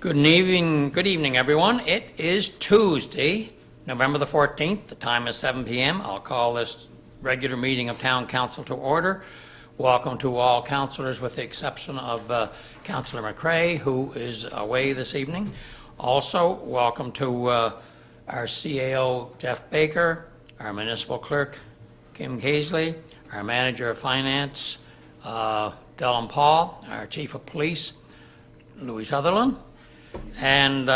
Good evening, everyone. It is Tuesday, November the 14th. The time is 7 p.m. I'll call this regular meeting of Town Council to order. Welcome to all councillors with the exception of Councillor McCrae, who is away this evening. Also, welcome to our CAO, Jeff Baker, our municipal clerk, Kim Casely, our manager of finance, Dylan Paul, our chief of police, Louis Sutherland. And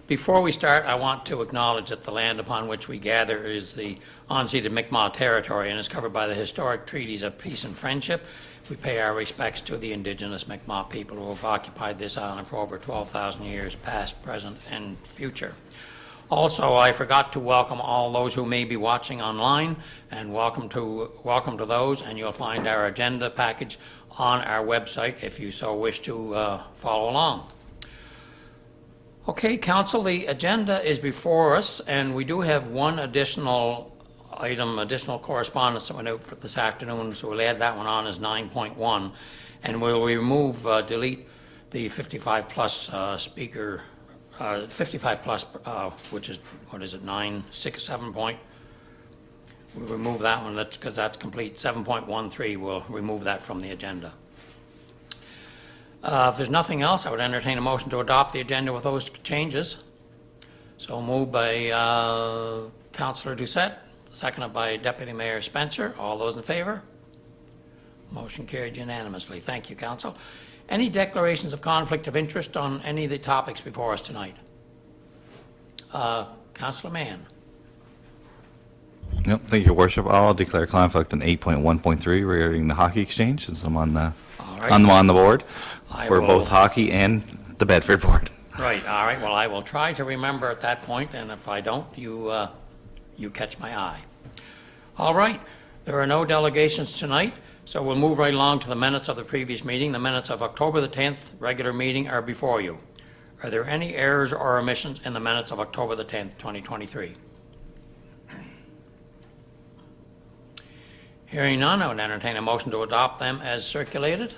before we start, I want to acknowledge that the land upon which we gather is the unceded Mi'kmaq territory and is covered by the historic treaties of peace and friendship. We pay our respects to the indigenous Mi'kmaq people who have occupied this island for over 12,000 years, past, present, and future. Also, I forgot to welcome all those who may be watching online, and welcome to those, and you'll find our agenda package on our website if you so wish to follow along. Okay, Council, the agenda is before us, and we do have one additional item, additional correspondence that went out for this afternoon, so we'll add that one on as 9.1, and we'll delete the 55 plus speaker, 55 plus, which is, what is it, 9, 6, 7 point? We'll remove that one because that's complete. 7.13, we'll remove that from the agenda. If there's nothing else, I would entertain a motion to adopt the agenda with those changes. So moved by Councillor Doucette, seconded by Deputy Mayor Spencer. All those in favor? Motion carried unanimously. Thank you, Council. Any declarations of conflict of interest on any of the topics before us tonight? Councillor Mann. Yep, thank you, Your Worship. I'll declare conflict on 8.1.3 regarding the hockey exchange, since I'm on the board for both hockey and the Bedford board. Right. All right. Well, I will try to remember at that point, and if I don't, you catch my eye. All right. There are no delegations tonight, so we'll move right along to the minutes of the previous meeting. The minutes of October the 10th regular meeting are before you. Are there any errors or omissions in the minutes of October the 10th, 2023? Hearing none, I would entertain a motion to adopt them as circulated.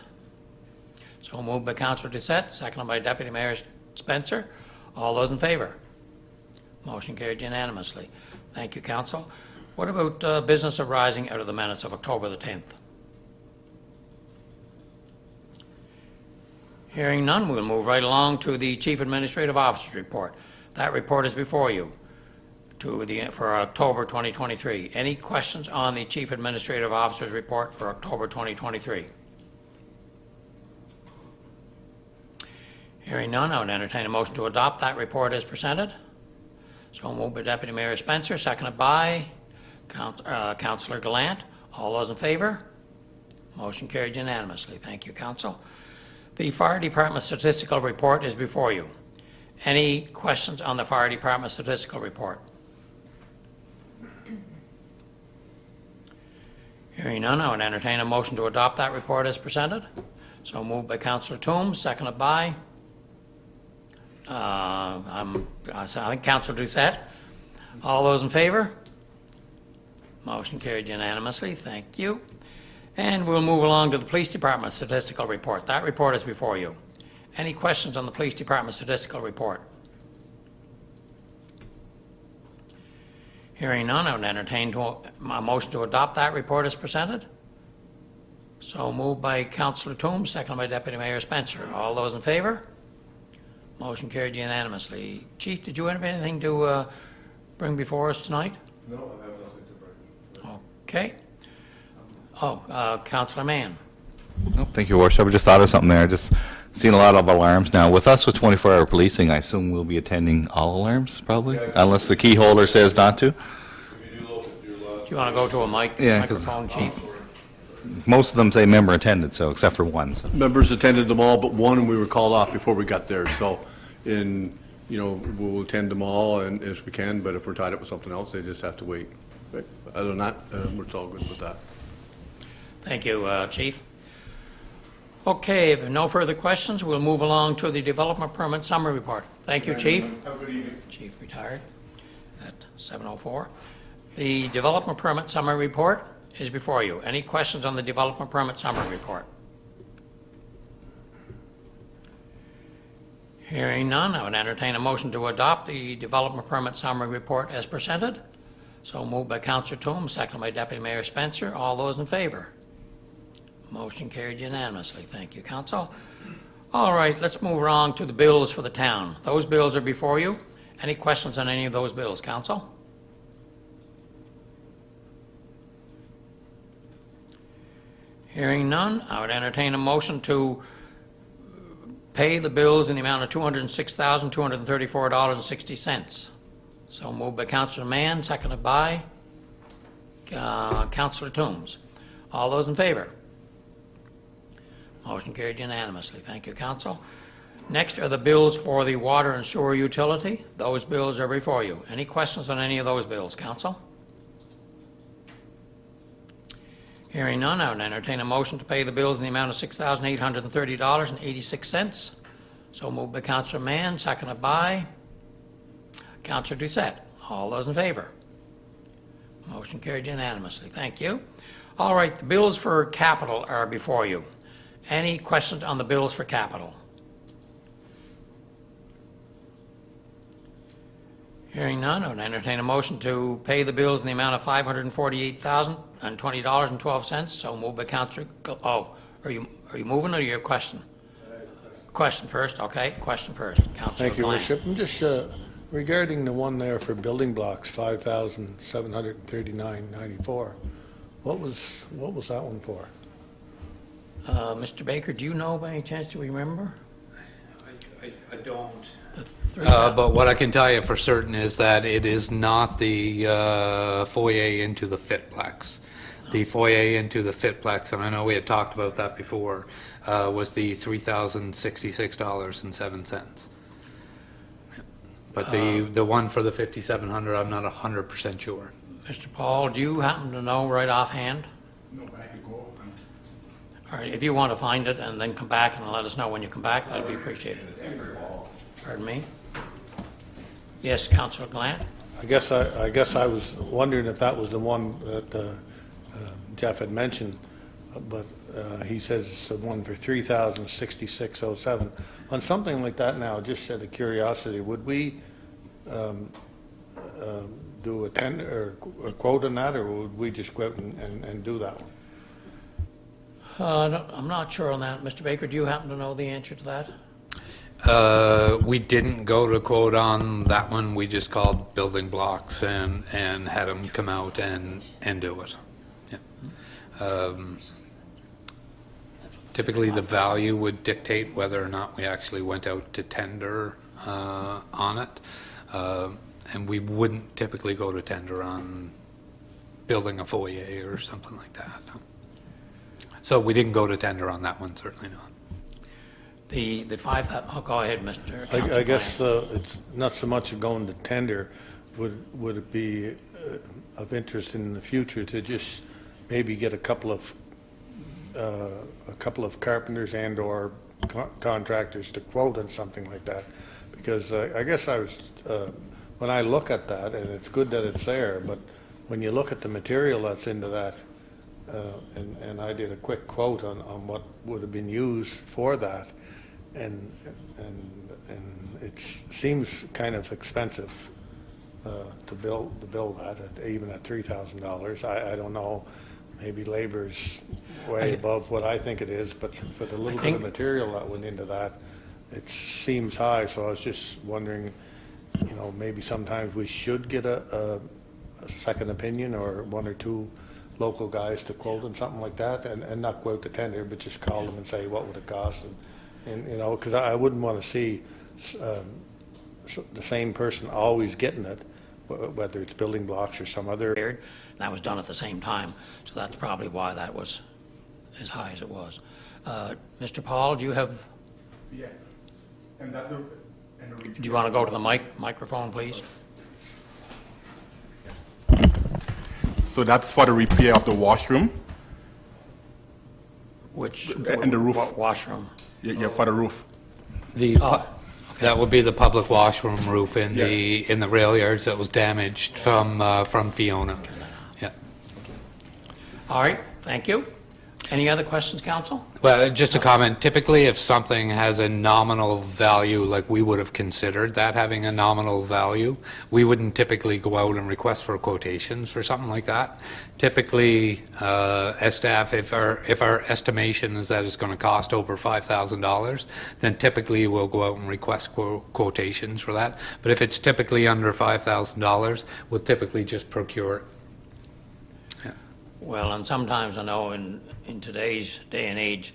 So moved by Councillor Doucette, seconded by Deputy Mayor Spencer. All those in favor? Motion carried unanimously. Thank you, Council. What about business arising out of the minutes of October the 10th? Hearing none, we'll move right along to the Chief Administrative Officer's report. That report is before you for October 2023. Any questions on the Chief Administrative Officer's report for October 2023? Hearing none, I would entertain a motion to adopt that report as presented. So moved by Deputy Mayor Spencer, seconded by Councillor Gallant. All those in favor? Motion carried unanimously. Thank you, Council. The Fire Department Statistical Report is before you. Any questions on the Fire Department Statistical Report? Hearing none, I would entertain a motion to adopt that report as presented. So moved by Councillor Toombs, seconded by I think Councillor Doucette. All those in favor? Motion carried unanimously. Thank you. And we'll move along to the Police Department Statistical Report. That report is before you. Any questions on the Police Department Statistical Report? Hearing none, I would entertain a motion to adopt that report as presented. So moved by Councillor Toombs, seconded by Deputy Mayor Spencer. All those in favor? Motion carried unanimously. Chief, did you have anything to bring before us tonight? No, I have nothing to bring. Okay. Councillor Mann. Oh, thank you, Your Worship. I just thought of something there. I just seen a lot of alarms now. With us with 24-hour policing, I assume we'll be attending all alarms, probably, unless the key holder says not to. Do you want to go to a microphone, Chief? Most of them say member attended, so except for one. So. Members attended them all but one, and we were called off before we got there. So, we'll attend them all and as we can, but if we're tied up with something else, they just have to wait. But other than that, it's all good with that. Thank you, Chief. Okay, if no further questions, we'll move along to the Development Permit Summary Report. Thank you, Chief. Have a good evening. Chief retired at 7:04. The Development Permit Summary Report is before you. Any questions on the Development Permit Summary Report? Hearing none, I would entertain a motion to adopt the development permit summary report as presented. So moved by Councilor Toombs, seconded by Deputy Mayor Spencer. All those in favor? Motion carried unanimously. Thank you, Council. All right, let's move on to the bills for the town. Those bills are before you. Any questions on any of those bills, Council? Hearing none, I would entertain a motion to pay the bills in the amount of $206,234.60. So moved by Councilor Mann, seconded by Councilor Toombs. All those in favor? Motion carried unanimously. Thank you, Council. Next are the bills for the water and sewer utility. Those bills are before you. Any questions on any of those bills, Council? Hearing none, I would entertain a motion to pay the bills in the amount of $6,830.86. So moved by Councilor Mann, seconded by Councilor Doucette. All those in favor? Motion carried unanimously. Thank you. All right, the bills for capital are before you. Any questions on the bills for capital? Hearing none, I would entertain a motion to pay the bills in the amount of $548,020.12. So moved by Councilor. Oh, are you moving or do you have a question? Question first. Okay, question first. Councilor Thank you, Blank. Worship. I'm just regarding the one there for building blocks, $5,739.94. What was that one for? Mr. Baker, do you know by any chance? Do you remember? I don't. The three- But what I can tell you for certain is that it is not the foyer into the Fitplex. The foyer into the Fitplex, and I know we had talked about that before, was the $3,066.07. But the one for the 5,700, I'm not 100% sure. Mr. Paul, do you happen to know right offhand? No, but I could go. All right, if you want to find it and then come back and let us know when you come back, that'd be appreciated. Pardon me? Yes, Councilor Glant? I guess I was wondering if that was the one that Jeff had mentioned, but he says it's the one for $3,066.07. On something like that now, just out of curiosity, would we do a tender or a quote on that, or would we just go out and do that one? I'm not sure on that. Mr. Baker, do you happen to know the answer to that? We didn't go to quote on that one. We just called building blocks and had them come out and do it. Yeah. Typically, the value would dictate whether or not we actually went out to tender on it. And we wouldn't typically go to tender on building a foyer or something like that. No. So we didn't go to tender on that one, certainly not. The 5,000, oh, go ahead, Mr. I Councilor guess Glant. it's not so much of going to tender. Would it be of interest in the future to just maybe get a couple of carpenters and/or contractors to quote on something like that? Because I guess I was when I look at that, and it's good that it's there, but when you look at the material that's into that, and I did a quick quote on what would have been used for that, and it seems kind of expensive to build that even at $3,000. I don't know, maybe labor's way above what I think it is, but for the little bit of material that went into that, it seems high. So I was just wondering, maybe sometimes we should get a second opinion or one or two local guys to quote on something like that, and not go out to tender, but just call them and say, what would it cost? And because I wouldn't want to see the same person always getting it, whether it's building blocks or some other. And that was done at the same time, so that's probably why that was as high as it was. Mr. Paul, do you have, Yeah. And that's the. do you want to go to the microphone, please? So that's for the repair of the washroom, Which? And the roof. What washroom? yeah, for the roof. That would be the public washroom roof in the rail yards that was damaged from Fiona. Yeah. All right, thank you. Any other questions, council? Well, just a comment, typically if something has a nominal value, like we would have considered that having a nominal value, we wouldn't typically go out and request for quotations for something like that. Typically, as staff, if our estimation is that it's going to cost over $5,000, then typically we'll go out and request quotations for that. But if it's typically under $5,000, we'll typically just procure it. Well, and sometimes I know in today's day and age,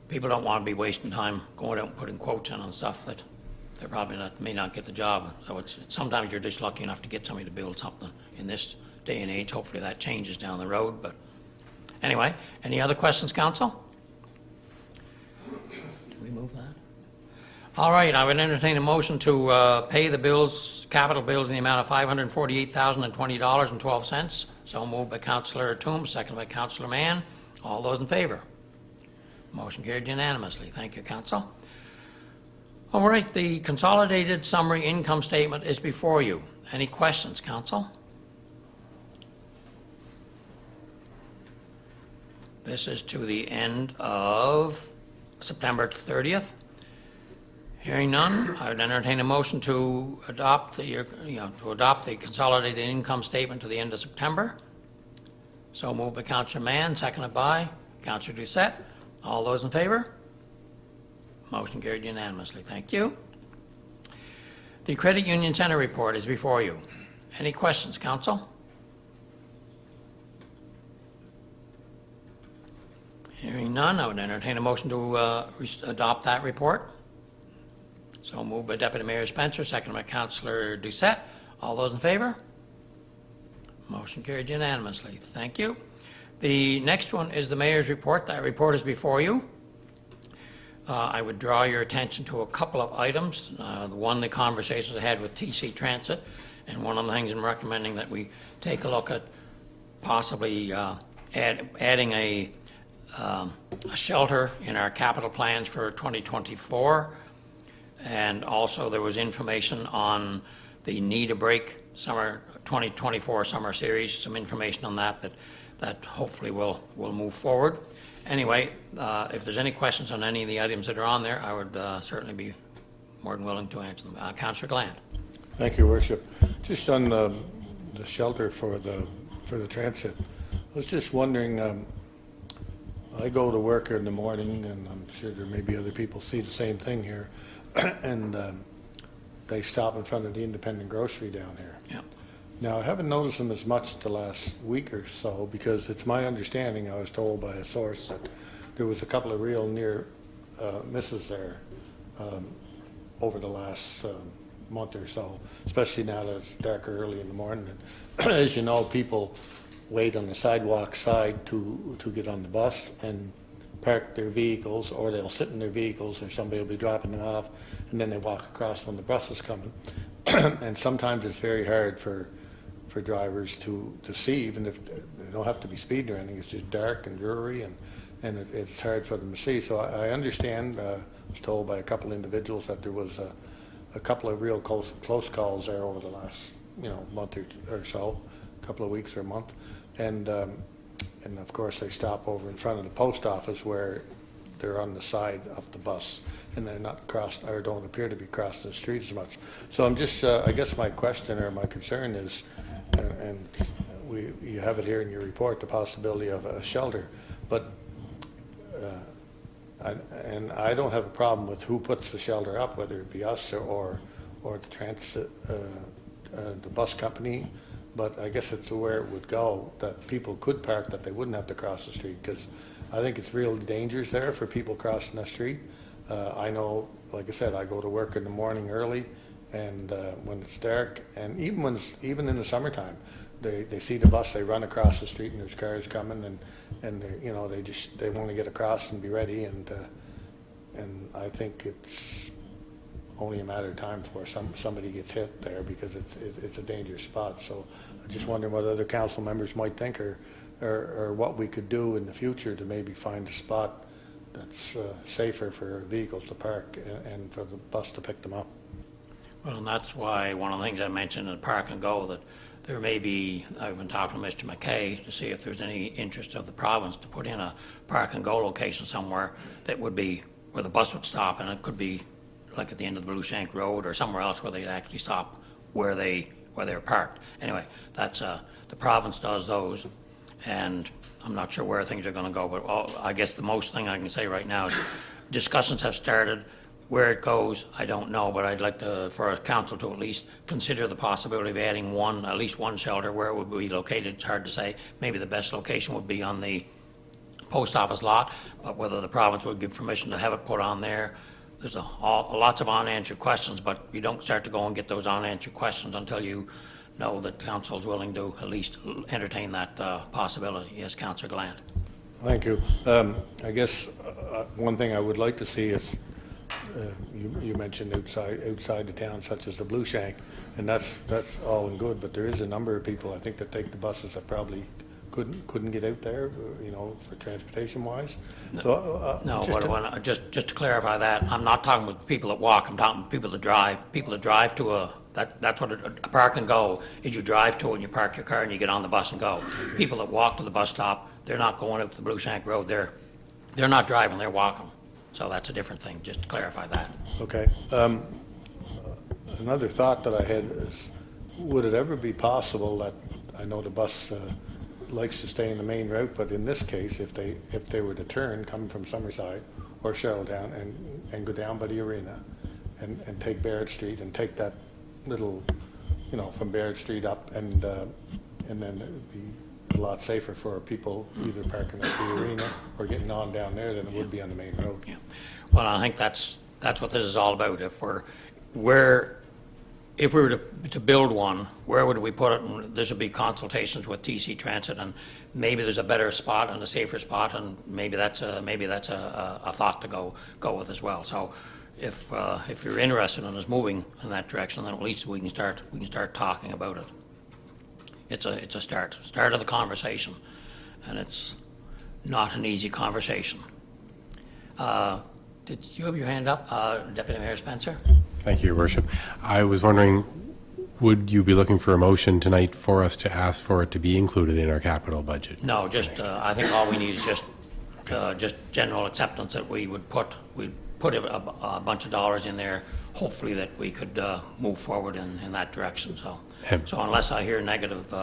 people don't want to be wasting time going out and putting quotes in on stuff that they probably may not get the job. So sometimes you're just lucky enough to get somebody to build something in this day and age. Hopefully that changes down the road. But anyway, any other questions, council? Did we move that? All right, I would entertain a motion to pay the bills, capital bills in the amount of $548,020.12. So moved by Councillor Toombs, second by Councillor Mann. All those in favor? Motion carried unanimously. Thank you, council. All right, the consolidated summary income statement is before you. Any questions, council? This is to the end of September 30th. Hearing none, I would entertain a motion to adopt the consolidated income statement to the end of September. So moved by Councillor Mann, seconded by Councillor Doucette. All those in favor? Motion carried unanimously. Thank you. The Credit Union Center report is before you. Any questions, council? Hearing none, I would entertain a motion to adopt that report. So moved by Deputy Mayor Spencer, seconded by Councillor Doucette. All those in favor? Motion carried unanimously. Thank you. The next one is the Mayor's report. That report is before you. I would draw your attention to a couple of items. The conversations I had with TC Transit, and one of the things I'm recommending that we take a look at possibly adding a shelter in our capital plans for 2024. And also there was information on the Need a Break summer 2024 summer series, some information on that hopefully will move forward. Anyway, if there's any questions on any of the items that are on there, I would certainly be more than willing to answer them. Councillor Gland. Thank you, Worship. Just on the shelter for the transit, I was just wondering, I go to work in the morning, and I'm sure there may be other people see the same thing here, and they stop in front of the independent grocery down here. Yeah. Now, I haven't noticed them as much the last week or so, because it's my understanding, I was told by a source, that there was a couple of real near misses there over the last month or so, especially now that it's darker early in the morning. And as you know, people wait on the sidewalk side to get on the bus and park their vehicles, or they'll sit in their vehicles, or somebody will be dropping them off, and then they walk across when the bus is coming. And sometimes it's very hard for drivers to see, even if they don't have to be speeding or anything. It's just dark and dreary, and it's hard for them to see. So I understand, I was told by a couple individuals that there was a couple of real close calls there over the last month or so, a couple of weeks or a month. And of course they stop over in front of the post office, where they're on the side of the bus, and they're not crossed, or don't appear to be crossing the street as much. So I'm just, I guess my question or my concern is, and you have it here in your report, the possibility of a shelter, but I don't have a problem with who puts the shelter up, whether it be us or the transit, the bus company. But I guess it's where it would go, that people could park, that they wouldn't have to cross the street, because I think it's real dangers there for people crossing the street. I know, like I said, I go to work in the morning early, and when it's dark, and even in the summertime, they see the bus, they run across the street, and there's cars coming, and they want to get across and be ready, and I think it's only a matter of time before somebody gets hit there, because it's a dangerous spot. So I'm just wondering what other council members might think, or what we could do in the future to maybe find a spot that's safer for vehicles to park and for the bus to pick them up. Well, and that's why one of the things I mentioned in Park and Go, that there may be, I've been talking to Mr. McKay to see if there's any interest of the province to put in a park and go location somewhere that would be where the bus would stop, and it could be like at the end of the Blue Shank Road or somewhere else where they'd actually stop where they're parked. Anyway, that's, the province does those, and I'm not sure where things are gonna go, but I guess the most thing I can say right now is discussions have started. Where it goes, I don't know, but I'd like to, for our council to at least consider the possibility of adding at least one shelter. Where it would be located, it's hard to say. Maybe the best location would be on the post office lot, but whether the province would give permission to have it put on there, there's lots of unanswered questions, but you don't start to go and get those unanswered questions until you know that council is willing to at least entertain that possibility. Yes, Councillor Glant. Thank you. I guess one thing I would like to see is, you mentioned outside the town, such as the Blue Shank, and that's all and good, but there is a number of people, I think, that take the buses that probably couldn't get out there, for transportation wise. So, No, just to clarify that, I'm not talking with people that walk, I'm talking people that drive. People that drive to that's what a park and go is. You drive to it and you park your car and you get on the bus and go. People that walk to the bus stop, they're not going up to the Blue Shank Road, they're not driving, they're walking. So that's a different thing, just to clarify that. Okay. Another thought that I had is, would it ever be possible that, I know the bus likes to stay in the main route, but in this case, if they were to turn, coming from Summerside or Charlottetown and go down by the arena and take Barrett Street and take that little, from Barrett Street up, and then it'd be a lot safer for people either parking at the arena or getting on down there than it would be on the main road. Yeah. Well, I think that's what this is all about. If we were to build one, where would we put it? And there should be consultations with TC Transit, and maybe there's a better spot and a safer spot, and maybe that's a thought to go with as well. So if you're interested in us moving in that direction, then at least we can start talking about it. It's a start of the conversation, and it's not an easy conversation. Did you have your hand up, Deputy Mayor Spencer? Thank you, Your Worship. I was wondering, would you be looking for a motion tonight for us to ask for it to be included in our capital budget? No, just I think all we need is just general acceptance that we'd put a bunch of dollars in there, hopefully that we could move forward in that direction. So unless I hear negative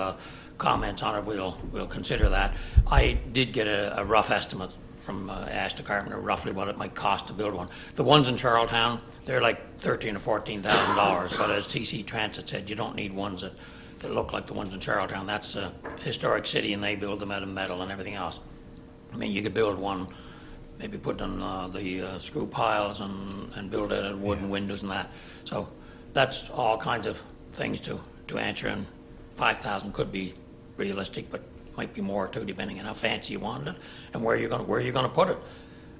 comments on it, we'll consider that. I did get a rough estimate from Ashton Carpenter, roughly what it might cost to build one. The ones in Charlottetown, they're like $13,000 or $14,000, but as TC Transit said, you don't need ones that look like the ones in Charlottetown. That's a historic city, and they build them out of metal and everything else. I mean, you could build one, maybe put on the screw piles and build it out of wooden windows and that. So that's all kinds of things to answer, and 5,000 could be realistic, but might be more too, depending on how fancy you want it and where you're going to put it.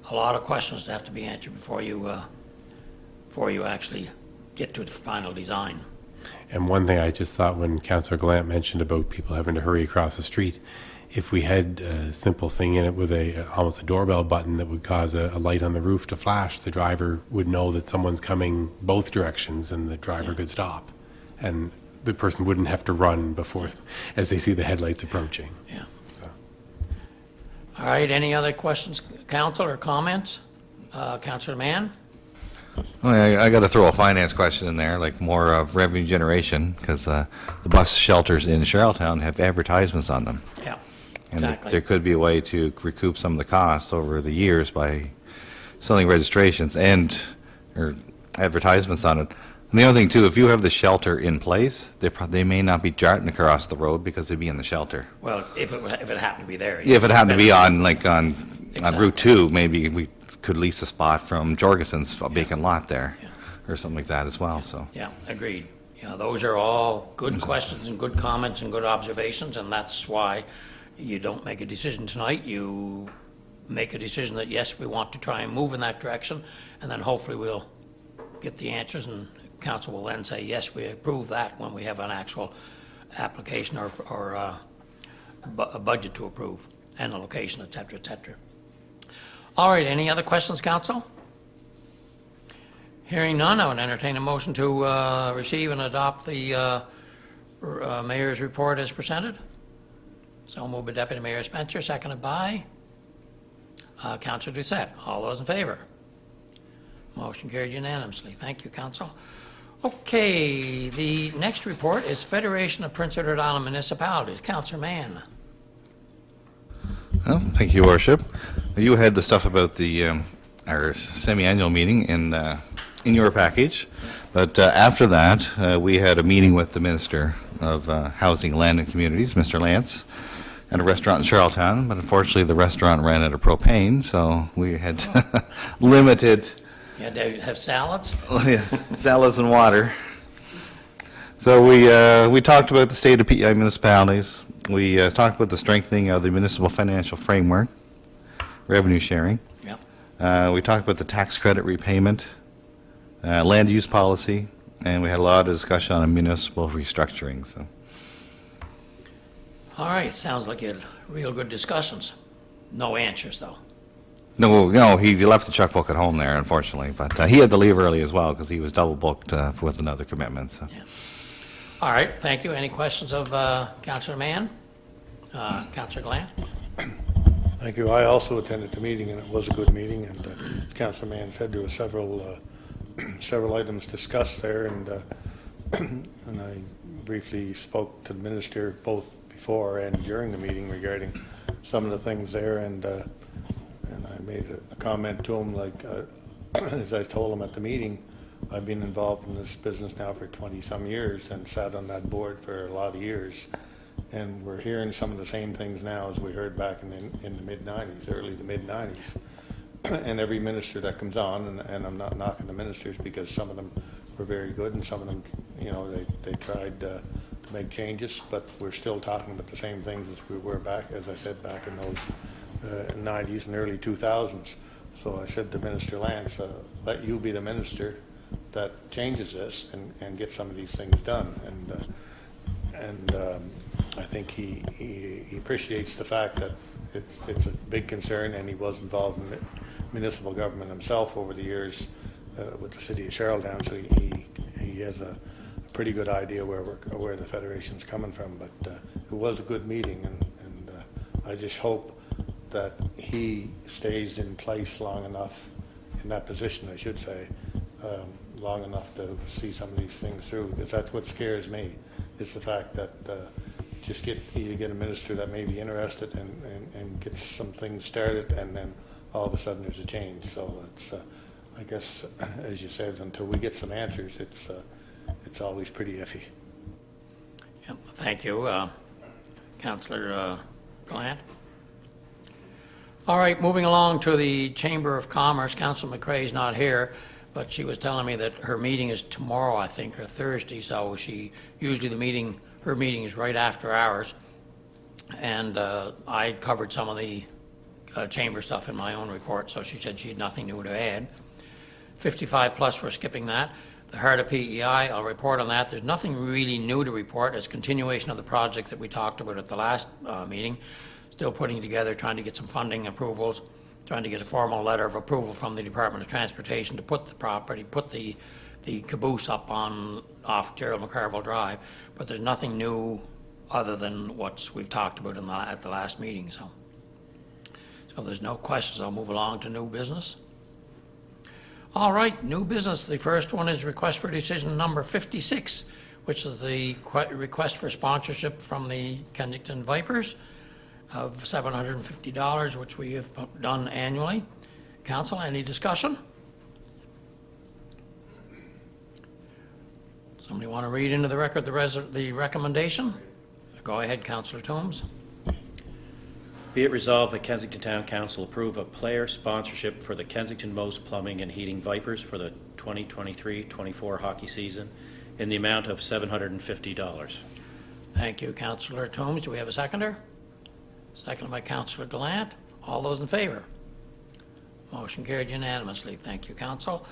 A lot of questions have to be answered before you actually get to the final design. And one thing I just thought when Councillor Glant mentioned about people having to hurry across the street, if we had a simple thing in it with almost a doorbell button that would cause a light on the roof to flash, the driver would know that someone's coming both directions and the driver could stop. And the person wouldn't have to run before, as they see the headlights approaching. Yeah. So. All right, any other questions, council, or comments? Councillor Mann? I got to throw a finance question in there, like more of revenue generation, because the bus shelters in Charlottetown have advertisements on them. Yeah, And exactly. there could be a way to recoup some of the costs over the years by selling registrations or advertisements on it. And the other thing too, if you have the shelter in place, they may not be darting across the road because they'd be in the shelter. Well, if it happened to be there. Yeah, if it happened to be on Exactly. Route 2, maybe we could lease a spot from Jorgensen's vacant lot there, or something like that as well. So Yeah, agreed. Yeah, those are all good questions and good comments and good observations, and that's why you don't make a decision tonight. You make a decision that, yes, we want to try and move in that direction, and then hopefully we'll get the answers, and council will then say, yes, we approve that when we have an actual application or a budget to approve, and a location, et cetera, et cetera. All right, any other questions, council? Hearing none, I would entertain a motion to receive and adopt the Mayor's report as presented. So moved by Deputy Mayor Spencer, seconded by Councillor Doucette. All those in favor? Motion carried unanimously. Thank you, Council. Okay, the next report is Federation of Prince Edward Island Municipalities. Councillor Mann. Well, thank you, Worship. You had the stuff about the our semi-annual meeting in your package, but after that, we had a meeting with the Minister of Housing, Land and Communities, Mr. Lance, at a restaurant in Charlottetown, but unfortunately the restaurant ran out of propane, so we had limited You had to have salads? salads and water. So we talked about the state of PEI municipalities. We talked about the strengthening of the municipal financial framework, revenue sharing. Yeah. We talked about the tax credit repayment, land use policy, and we had a lot of discussion on municipal restructuring. So. All right, sounds like you had real good discussions. No answers, though. No, he left the checkbook at home there, unfortunately, but he had to leave early as well because he was double booked with another commitment. So. Yeah. All right, thank you. Any questions of Councillor Mann? Councillor Glant? Thank you. I also attended the meeting, and it was a good meeting, and Councillor Mann said there were several items discussed there, and I briefly spoke to the minister both before and during the meeting regarding some of the things there, and I made a comment to him, like, as I told him at the meeting, I've been involved in this business now for 20-some years and sat on that board for a lot of years, and we're hearing some of the same things now as we heard back in the mid-'90s, early to mid-'90s. And every minister that comes on, and I'm not knocking the ministers because some of them were very good and some of them, you know, they tried to make changes, but we're still talking about the same things as we were back, as I said, back in those 90s and early 2000s. So I said to Minister Lance, let you be the minister that changes this and get some of these things done. And I think he appreciates the fact that it's a big concern, and he was involved in municipal government himself over the years with the city of Charlottetown, so he has a pretty good idea where the Federation's coming from. But it was a good meeting, and I just hope that he stays in place long enough, in that position, I should say, long enough to see some of these things through, because that's what scares me. It's the fact that you get a minister that may be interested and gets some things started, and then all of a sudden there's a change. So it's, I guess, as you said, until we get some answers, it's always pretty iffy. Yep, thank you. Councillor Glant? All right, moving along to the Chamber of Commerce. Councillor McCrae's not here, but she was telling me that her meeting is tomorrow, I think, or Thursday, so usually her meeting is right after ours, and I covered some of the chamber stuff in my own report, so she said she had nothing new to add. 55 plus, we're skipping that. The Heart of PEI, I'll report on that. There's nothing really new to report. It's continuation of the project that we talked about at the last meeting. Still putting together, trying to get some funding approvals, trying to get a formal letter of approval from the Department of Transportation to put the caboose up off Gerald McCarville Drive, but there's nothing new other than what we've talked about at the last meeting. So if there's no questions, I'll move along to new business. All right, new business. The first one is request for decision number 56, which is the request for sponsorship from the Kensington Vipers of $750, which we have done annually. Council, any discussion? Somebody want to read into the record the recommendation? Go ahead, Councillor Toombs. Be it resolved that Kensington Town Council approve a player sponsorship for the Kensington Most Plumbing and Heating Vipers for the 2023-24 hockey season in the amount of $750. Thank you, Councillor Toombs. Do we have a seconder? Seconded by Councillor Gallant. All those in favor? Motion carried unanimously. Thank you, Council.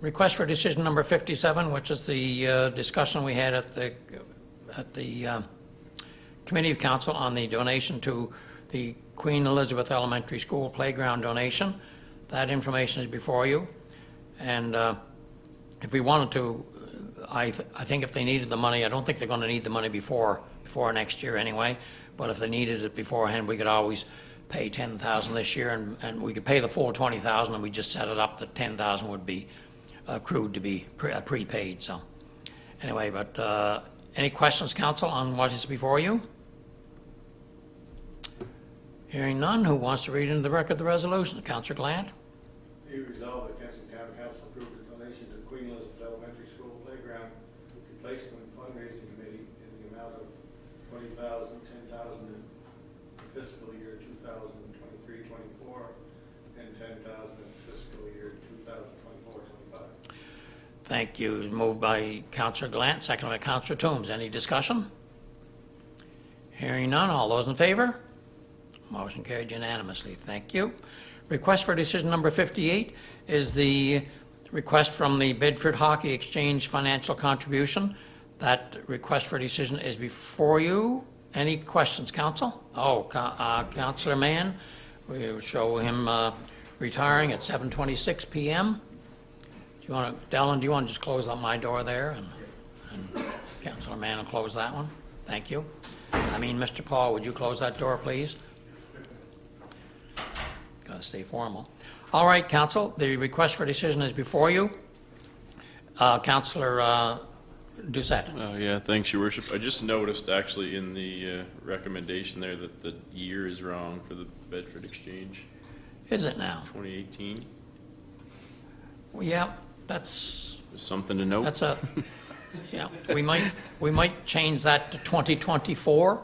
Request for decision number 57, which is the discussion we had at the Committee of Council on the donation to the Queen Elizabeth Elementary School playground donation. That information is before you. And if we wanted to, I think if they needed the money, I don't think they're going to need the money before next year anyway, but if they needed it beforehand, we could always pay $10,000 this year, and we could pay the full $20,000, and we just set it up that $10,000 would be accrued to be prepaid, so. Anyway, but any questions, council, on what is before you? Hearing none, who wants to read into the record the resolution? Councillor Glant? Be resolved that Kensington Town Council approve the donation to Queen Elizabeth Elementary School Playground Replacement Fundraising Committee in the amount of $20,000, $10,000 in fiscal year 2023-24, and $10,000 in fiscal year 2024-25. Thank you. Moved by Councillor Glant, seconded by Councillor Toombs. Any discussion? Hearing none, all those in favor? Motion carried unanimously. Thank you. Request for decision number 58 is the request from the Bedford Hockey Exchange financial contribution. That request for decision is before you. Any questions, council? Oh, Councillor Mann, we will show him retiring at 7:26 p.m. Do you want to, Dellen, do you want to just close up my door there? And Councillor Mann will close that one. Thank you. Mr. Paul, would you close that door, please? Got to stay formal. All right, council, the request for decision is before you. Councillor Doucette. Yeah, thanks, Your Worship. I just noticed actually in the recommendation there that the year is wrong for the Bedford Exchange, Is it now? 2018. Well, yeah, that's Something to note. yeah. We might change that to 2024.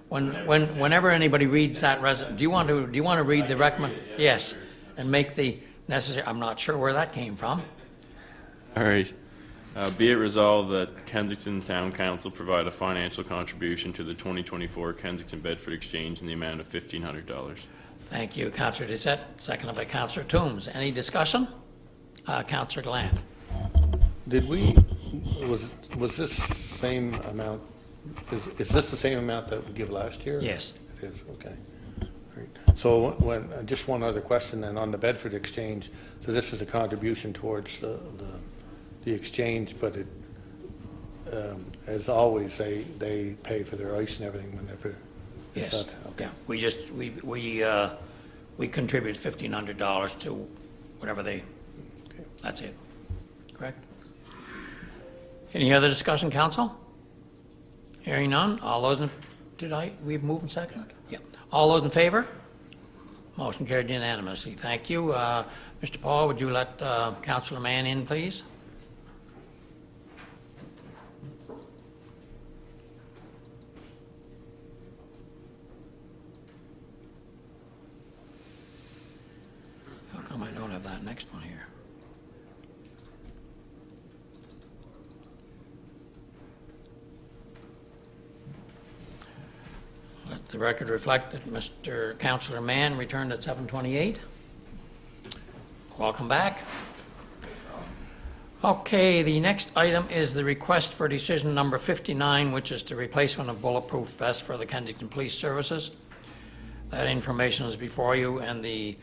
Whenever anybody reads that do you want to read the recommend? Yes, and make the necessary. I'm not sure where that came from. All right. Be it resolved that Kensington Town Council provide a financial contribution to the 2024 Kensington Bedford Exchange in the amount of $1,500. Thank you, Councillor Doucette, seconded by Councillor Toombs. Any discussion? Councillor Glant. Was this same amount, is this the same amount that we give last year? Yes. It is, okay. All right. So just one other question then, on the Bedford Exchange, so this is a contribution towards the exchange, but it, as always, they pay for their ice and everything whenever. Yes. Okay. Yeah. We contribute $1,500 to whatever they. That's it. Correct. Any other discussion, council? Hearing none. All those in. We've moved and seconded? Yeah. All those in favor? Motion carried unanimously. Thank you. Mr. Paul, would you let Councillor Mann in, please? How come I don't have that next one here? Let the record reflect that Mr. Councillor Mann returned at 7:28. Welcome back. Okay, the next item is the request for decision number 59, which is the replacement of bulletproof vest for the Kensington Police Services. That information is before you, and the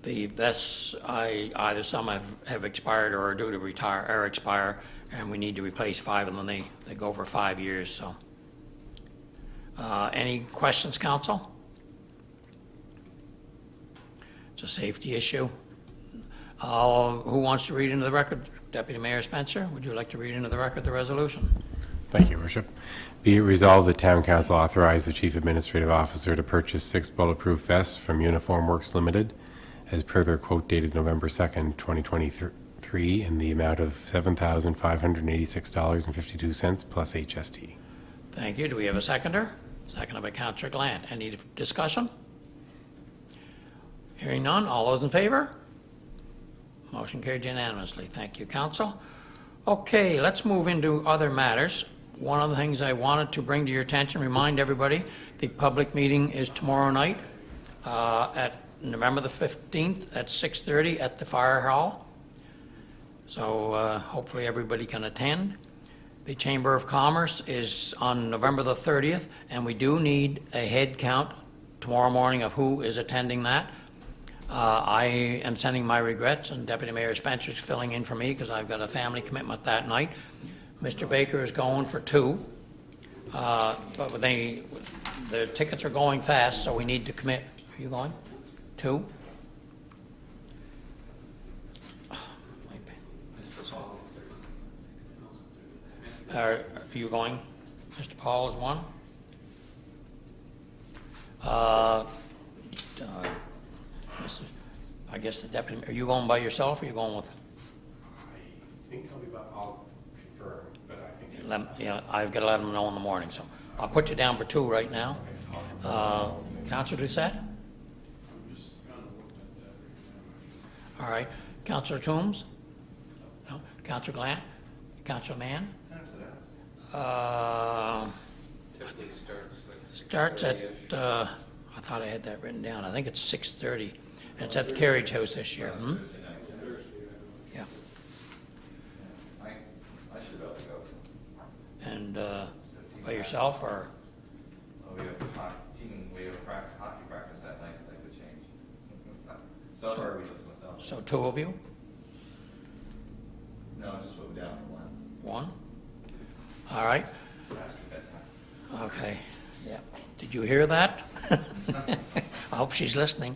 vests, either some have expired or are due to retire or expire, and we need to replace 5 of them. They go for 5 years, so. Any questions, council? It's a safety issue. Who wants to read into the record? Deputy Mayor Spencer, would you like to read into the record the resolution? Thank you, Your Worship. Be it resolved that Town Council authorize the Chief Administrative Officer to purchase 6 bulletproof vests from Uniform Works Limited, as per their quote dated November 2nd, 2023, in the amount of $7,586.52 plus HST. Thank you. Do we have a seconder? Seconded by Councillor Glant. Any discussion? Hearing none. All those in favor? Motion carried unanimously. Thank you, council. Okay, let's move into other matters. One of the things I wanted to bring to your attention, remind everybody, the public meeting is tomorrow night at November the 15th at 6:30 at the Fire Hall. So hopefully everybody can attend. The Chamber of Commerce is on November the 30th, and we do need a head count tomorrow morning of who is attending that. I am sending my regrets, and Deputy Mayor Spencer's filling in for me because I've got a family commitment that night. Mr. Baker is going for 2, but the tickets are going fast, so we need to commit. Are you going? 2? Are you going? Mr. Paul is 1? I guess the deputy, are you going by yourself or are you going with? I think I'll confirm, but I think. Yeah, I've got to let them know in the morning, so I'll put you down for 2 right now. Councillor Doucette? All right. Councillor Toombs? No. Councillor Glant? Councillor Mann? Typically Starts at, I thought I had that written down. I think it's 6:30. And it's at the Carriage House this year. Yeah. I should be able to go. And by yourself or? Oh, we have hockey practice that night, that could change. So far, we just myself. So 2 of you? No, just move down for 1. 1? All right. Okay. Yeah. Did you hear that? I hope she's listening.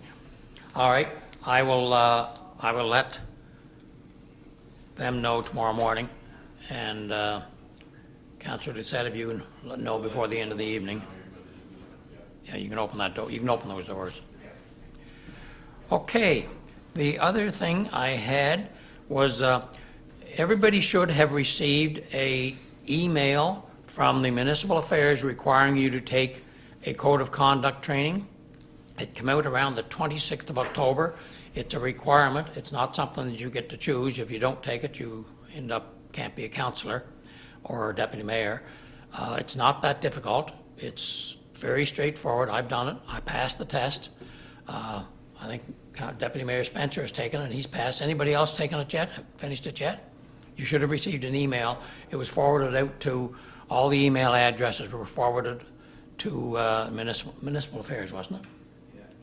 All right. I will let them know tomorrow morning, and Councillor Doucette, if you can let know before the end of the evening. Yeah, you can open that door. You can open those doors. Okay. The other thing I had was everybody should have received a email from the Municipal Affairs requiring you to take a code of conduct training. It came out around the 26th of October. It's a requirement. It's not something that you get to choose. If you don't take it, you can't be a councillor or a deputy mayor. It's not that difficult. It's very straightforward. I've done it. I passed the test. I think Deputy Mayor Spencer has taken it. He's passed. Anybody else taken it yet? Finished it yet? You should have received an email. It was forwarded out to, all the email addresses were forwarded to Municipal Affairs, wasn't it?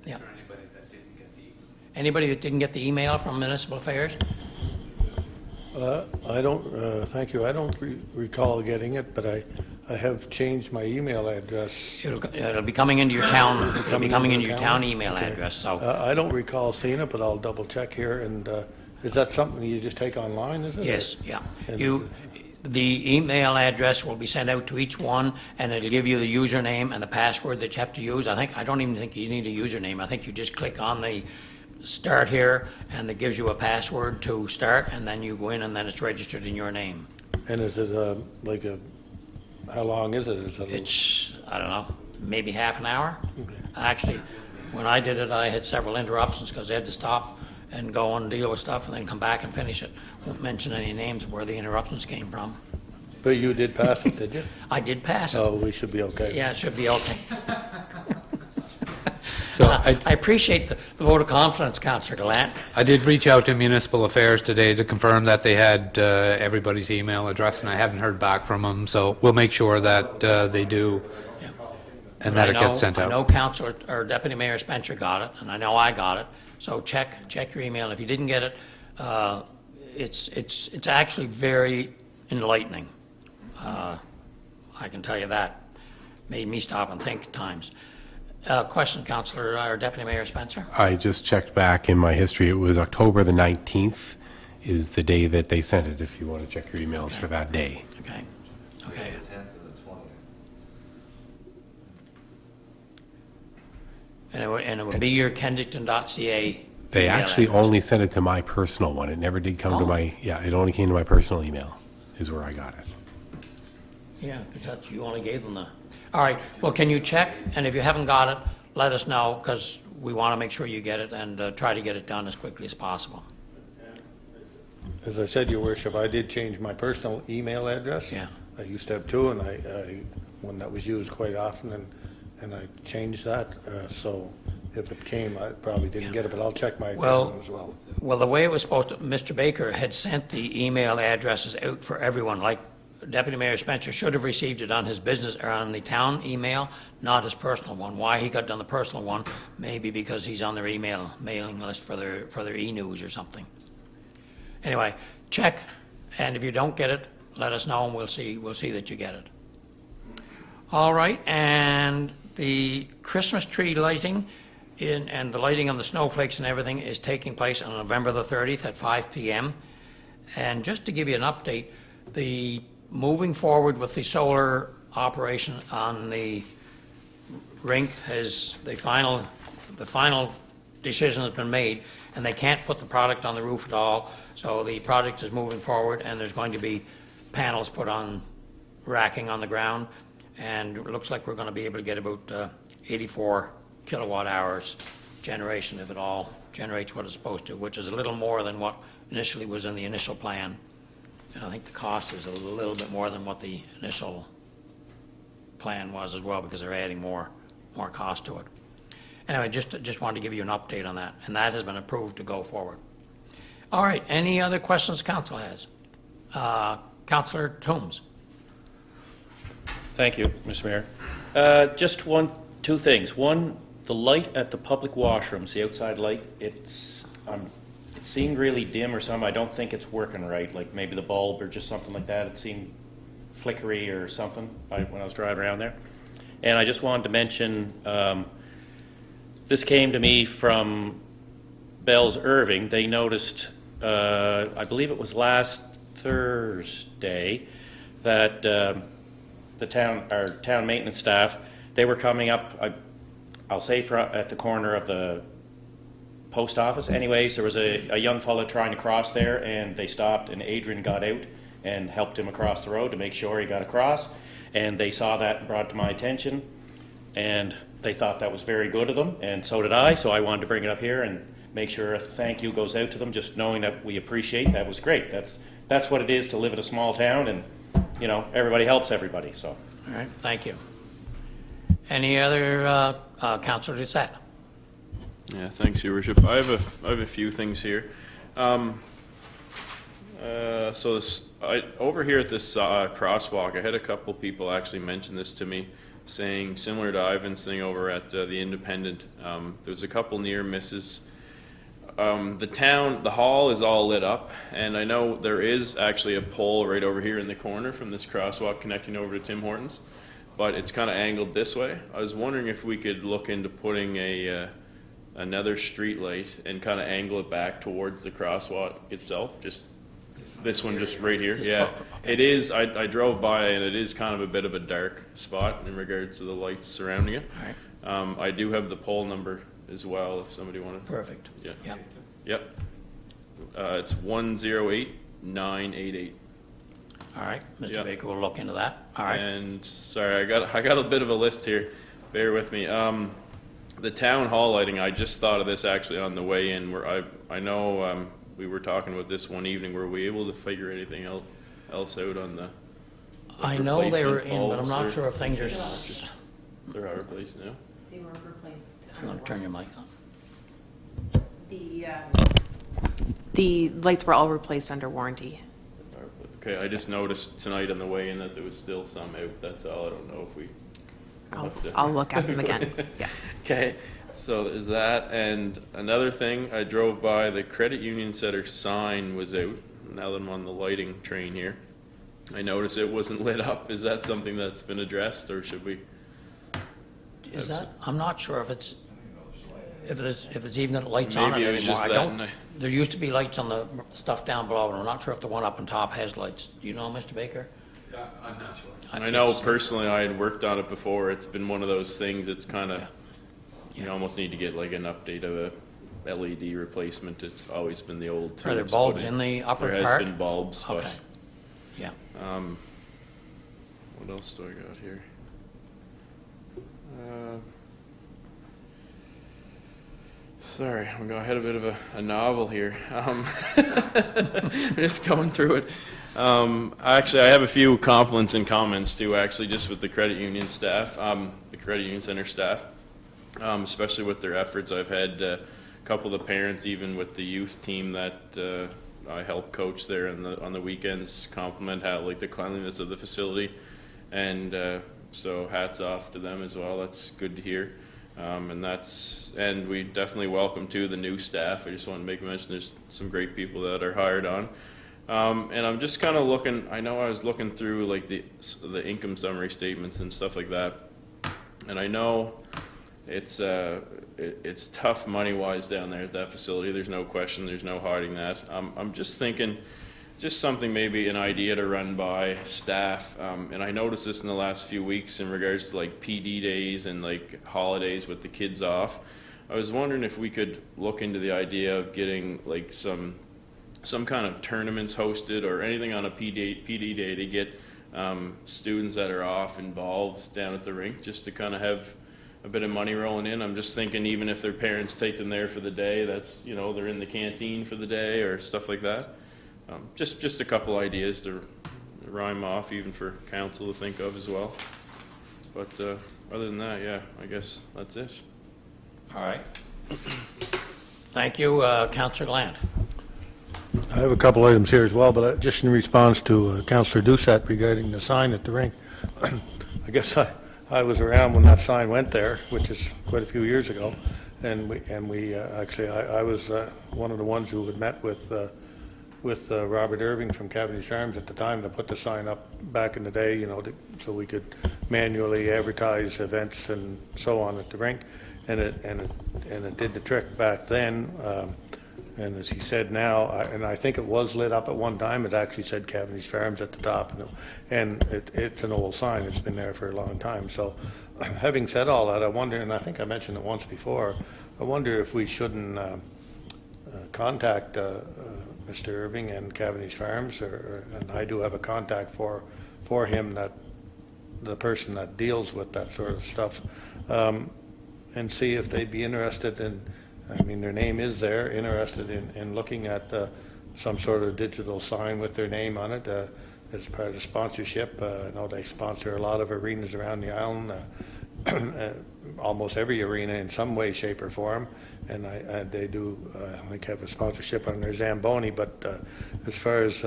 Yeah. Is there anybody that didn't get the? Anybody that didn't get the email from Municipal Affairs? I don't, thank you, I don't recall getting it, but I have changed my email address. It'll be coming into your town, it'll be coming into your town email Okay. address, so. I don't recall seeing it, but I'll double check here, and is that something you just take online, is it? Yes, yeah. And- The email address will be sent out to each one, and it'll give you the username and the password that you have to use. I don't even think you need a username. I think you just click on the start here, and it gives you a password to start, and then you go in, and then it's registered in your name. And is it how long is it? Is it It's, I don't know, maybe half an hour. Actually, when I did it, I had several interruptions because I had to stop and go and deal with stuff and then come back and finish it. Won't mention any names of where the interruptions came from. But you did pass it, did you? I did pass it. Oh, we should be okay. Yeah, it should be okay. So I appreciate the vote of confidence, Councillor Gallant. I did reach out to Municipal Affairs today to confirm that they had everybody's email address, and I haven't heard back from them, so we'll make sure that they do, and that it gets sent I know out. Councillor, or Deputy Mayor Spencer got it, and I know I got it, so check your email. If you didn't get it, it's actually very enlightening. I can tell you that. Made me stop and think at times. Question, Councillor, or Deputy Mayor Spencer? I just checked back in my history. It was October the 19th is the day that they sent it, if you want to check your emails for that day. Okay, okay. And it would be your Kensington.ca. They email actually address. only sent it to my personal one. It never did come to Oh. my, yeah, it only came to my personal email is where I got it. Yeah, because you only gave them the, all right, well, can you check? And if you haven't got it, let us know, because we want to make sure you get it and try to get it done as quickly as possible. As I said, Your Worship, I did change my personal email address. Yeah. I used to have two, and I one that was used quite often, and I changed that. So if it came, I probably didn't get it, but I'll check my Well- account as well. Well, the way it was supposed to, Mr. Baker had sent the email addresses out for everyone, like Deputy Mayor Spencer should have received it on his business, or on the town email, not his personal one. Why he got done the personal one, maybe because he's on their mailing list for their e-news or something. Anyway, check, and if you don't get it, let us know, and we'll see that you get it. All right, and the Christmas tree lighting and the lighting of the snowflakes and everything is taking place on November the 30th at 5 p.m. And just to give you an update, the moving forward with the solar operation on the rink the final decision has been made, and they can't put the product on the roof at all. So the project is moving forward, and there's going to be panels put on, racking on the ground, and it looks like we're going to be able to get about 84 kilowatt hours generation if it all generates what it's supposed to, which is a little more than what initially was in the initial plan. And I think the cost is a little bit more than what the initial plan was as well, because they're adding more cost to it. Anyway, just wanted to give you an update on that, and that has been approved to go forward. All right, any other questions council has? Councillor Toombs. Thank you, Mr. Mayor. Just two things. One, the light at the public washrooms, the outside light, it seemed really dim or something. I don't think it's working right, like maybe the bulb or just something like that. It seemed flickery or something when I was driving around there. And I just wanted to mention, this came to me from Bell's Irving. They noticed, I believe it was last Thursday, that our town maintenance staff, they were coming up, I'll say at the corner of the post office. Anyways, there was a young fella trying to cross there, and they stopped, and Adrian got out and helped him across the road to make sure he got across. And they saw that and brought it to my attention, and they thought that was very good of them, and so did I. So I wanted to bring it up here and make sure a thank you goes out to them, just knowing that we appreciate. That was great. That's what it is to live in a small town, and everybody helps everybody. So. All right, thank you. Any other councillor Doucette? Yeah, thanks, Your Worship. I have a few things here. Over here at this crosswalk, I had a couple people actually mention this to me, saying similar to Ivan's thing over at the Independent. There's a couple near misses. The hall is all lit up, and I know there is actually a pole right over here in the corner from this crosswalk connecting over to Tim Hortons, but it's kind of angled this way. I was wondering if we could look into putting another street light and kind of angle it back towards the crosswalk itself. Just this one, just right here. Yeah, okay. It is. I drove by, and it is kind of a bit of a dark spot in regards to the lights surrounding it. All right. I do have the pole number as well, if somebody wanted. Perfect. Yeah. Yeah. Yep. It's 108988. All right, Mr. Yeah. Baker will look into that. All right. And sorry, I got a bit of a list here. Bear with me. The town hall lighting. I just thought of this actually on the way in. Where I know we were talking about this one evening. Were we able to figure anything else out on the? I know they were in, but I'm bulbs, not or- sure if things are. They're replaced now. They were replaced. I'm going to turn your mic on. The lights were all replaced under warranty. Okay, I just noticed tonight on the way in that there was still some out. That's all. I don't know if we. I'll look at them again. Yeah. Okay, so there's that, and another thing, I drove by, the credit union center sign was out. Now that I'm on the lighting train here, I noticed it wasn't lit up. Is that something that's been addressed, or should we? Is that? I'm not sure if it's even got lights on Maybe it it was anymore. just I that don't. night. There used to be lights on the stuff down below, and I'm not sure if the one up on top has lights. Do you know, Mr. Baker? I'm not sure. I know personally I had worked on it before. It's been one of those things, it's kind of, you almost need to get like an update of a LED replacement. It's always been the old. Are there tubes bulbs put in the upper There part? has been bulbs, but. Okay. Yeah. What else do I got here? Sorry, I had a bit of a novel here. I'm just going through it. Actually, I have a few compliments and comments too, actually, just with the credit union staff, the credit union center staff, especially with their efforts. I've had a couple of the parents, even with the youth team that I help coach there on the weekends, compliment how like the cleanliness of the facility, and so hats off to them as well. That's good to hear. And we definitely welcome too the new staff. I just want to make mention there's some great people that are hired on. And I'm just kind of looking, I know I was looking through like the income summary statements and stuff like that. And I know it's tough money-wise down there at that facility. There's no question, there's no hiding that. I'm just thinking, just something, maybe an idea to run by staff. And I noticed this in the last few weeks in regards to like PD days and like holidays with the kids off. I was wondering if we could look into the idea of getting like some kind of tournaments hosted or anything on a PD day to get students that are off involved down at the rink, just to kind of have a bit of money rolling in. I'm just thinking, even if their parents take them there for the day, that's, you know, they're in the canteen for the day or stuff like that. Just a couple ideas to rhyme off, even for council to think of as well. But other than that, yeah, I guess that's it. All right. Thank you, Councillor Glant. I have a couple items here as well, but just in response to Councillor Doucette regarding the sign at the rink. I guess I was around when that sign went there, which is quite a few years ago, and we actually I was one of the ones who had met with Robert Irving from Cavendish Farms at the time to put the sign up back in the day, you know, so we could manually advertise events and so on at the rink, and it did the trick back then. And as he said now, and I think it was lit up at one time, it actually said Cavendish Farms at the top, and it's an old sign. It's been there for a long time. So having said all that, I wonder, and I think I mentioned it once before, I wonder if we shouldn't contact Mr. Irving and Cavendish Farms, and I do have a contact for him, that the person that deals with that sort of stuff, and see if they'd be interested in, I mean, their name is there, interested in looking at some sort of digital sign with their name on it as part of sponsorship. I know they sponsor a lot of arenas around the island, almost every arena in some way, shape, or form, and they do, I think, have a sponsorship on their Zamboni, but as far as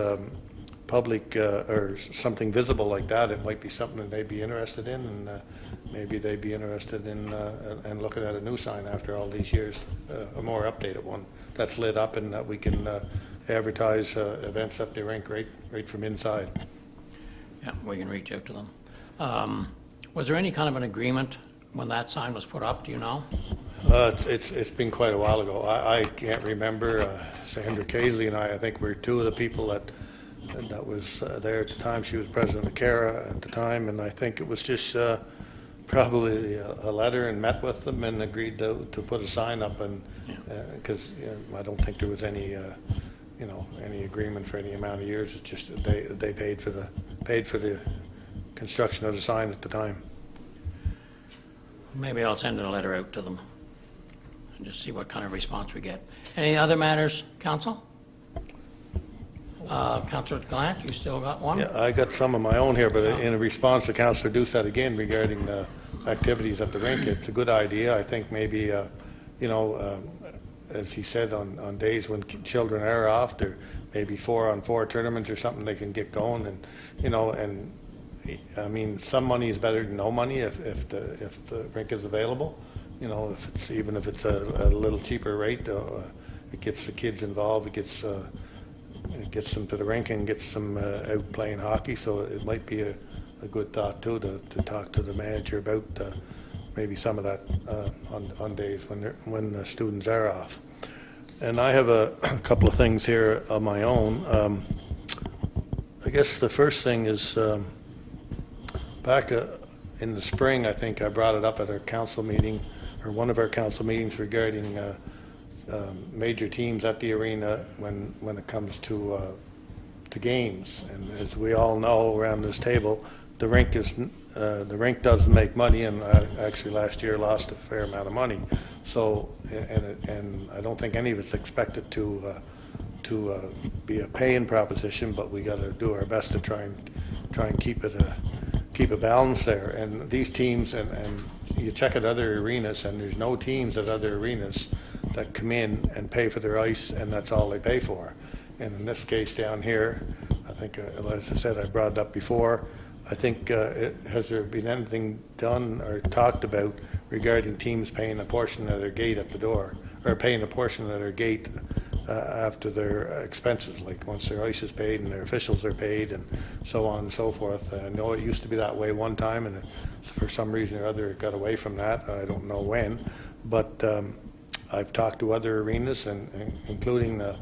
public or something visible like that, it might be something that they'd be interested in, and maybe they'd be interested in looking at a new sign after all these years, a more updated one that's lit up and that we can advertise events at the rink right from inside. Yeah, we can reach out to them. Was there any kind of an agreement when that sign was put up, do you know? It's been quite a while ago. I can't remember. Sandra Casey and I think we're two of the people that was there at the time. She was president of CARA at the time, and I think it was just probably a letter, and met with them and agreed to put a sign up, and because I don't think there was any any agreement for any amount of years. It's just they paid for the construction of the sign at the time. Maybe I'll send a letter out to them and just see what kind of response we get. Any other matters, Council? Councillor Glant, you still got one? Yeah, I got some of my own here, but in response to Councillor Doucette again regarding activities at the rink, it's a good idea. I think maybe, as he said, on days when children are off, there maybe 4-on-4 tournaments or something they can get going, and I mean, some money is better than no money if the rink is available. Even if it's a little cheaper rate, it gets the kids involved. It gets them to the rink and gets them out playing hockey. So it might be a good thought too to talk to the manager about maybe some of that on days when the students are off. And I have a couple of things here of my own. I guess the first thing is back in the spring, I think I brought it up at our council meeting, or one of our council meetings, regarding major teams at the arena when it comes to games. And as we all know around this table, the rink doesn't make money, and actually last year lost a fair amount of money. So and I don't think any of it's expected to be a paying proposition, but we got to do our best to try and keep a balance there. And these teams, and you check at other arenas, and there's no teams at other arenas that come in and pay for their ice, and that's all they pay for. And in this case down here, I think, as I said, I brought it up before, I think, has there been anything done or talked about regarding teams paying a portion of their gate at the door, or paying a portion of their gate after their expenses, like once their ice is paid and their officials are paid and so on and so forth? I know it used to be that way one time, and for some reason or other it got away from that. I don't know when, but I've talked to other arenas, and including the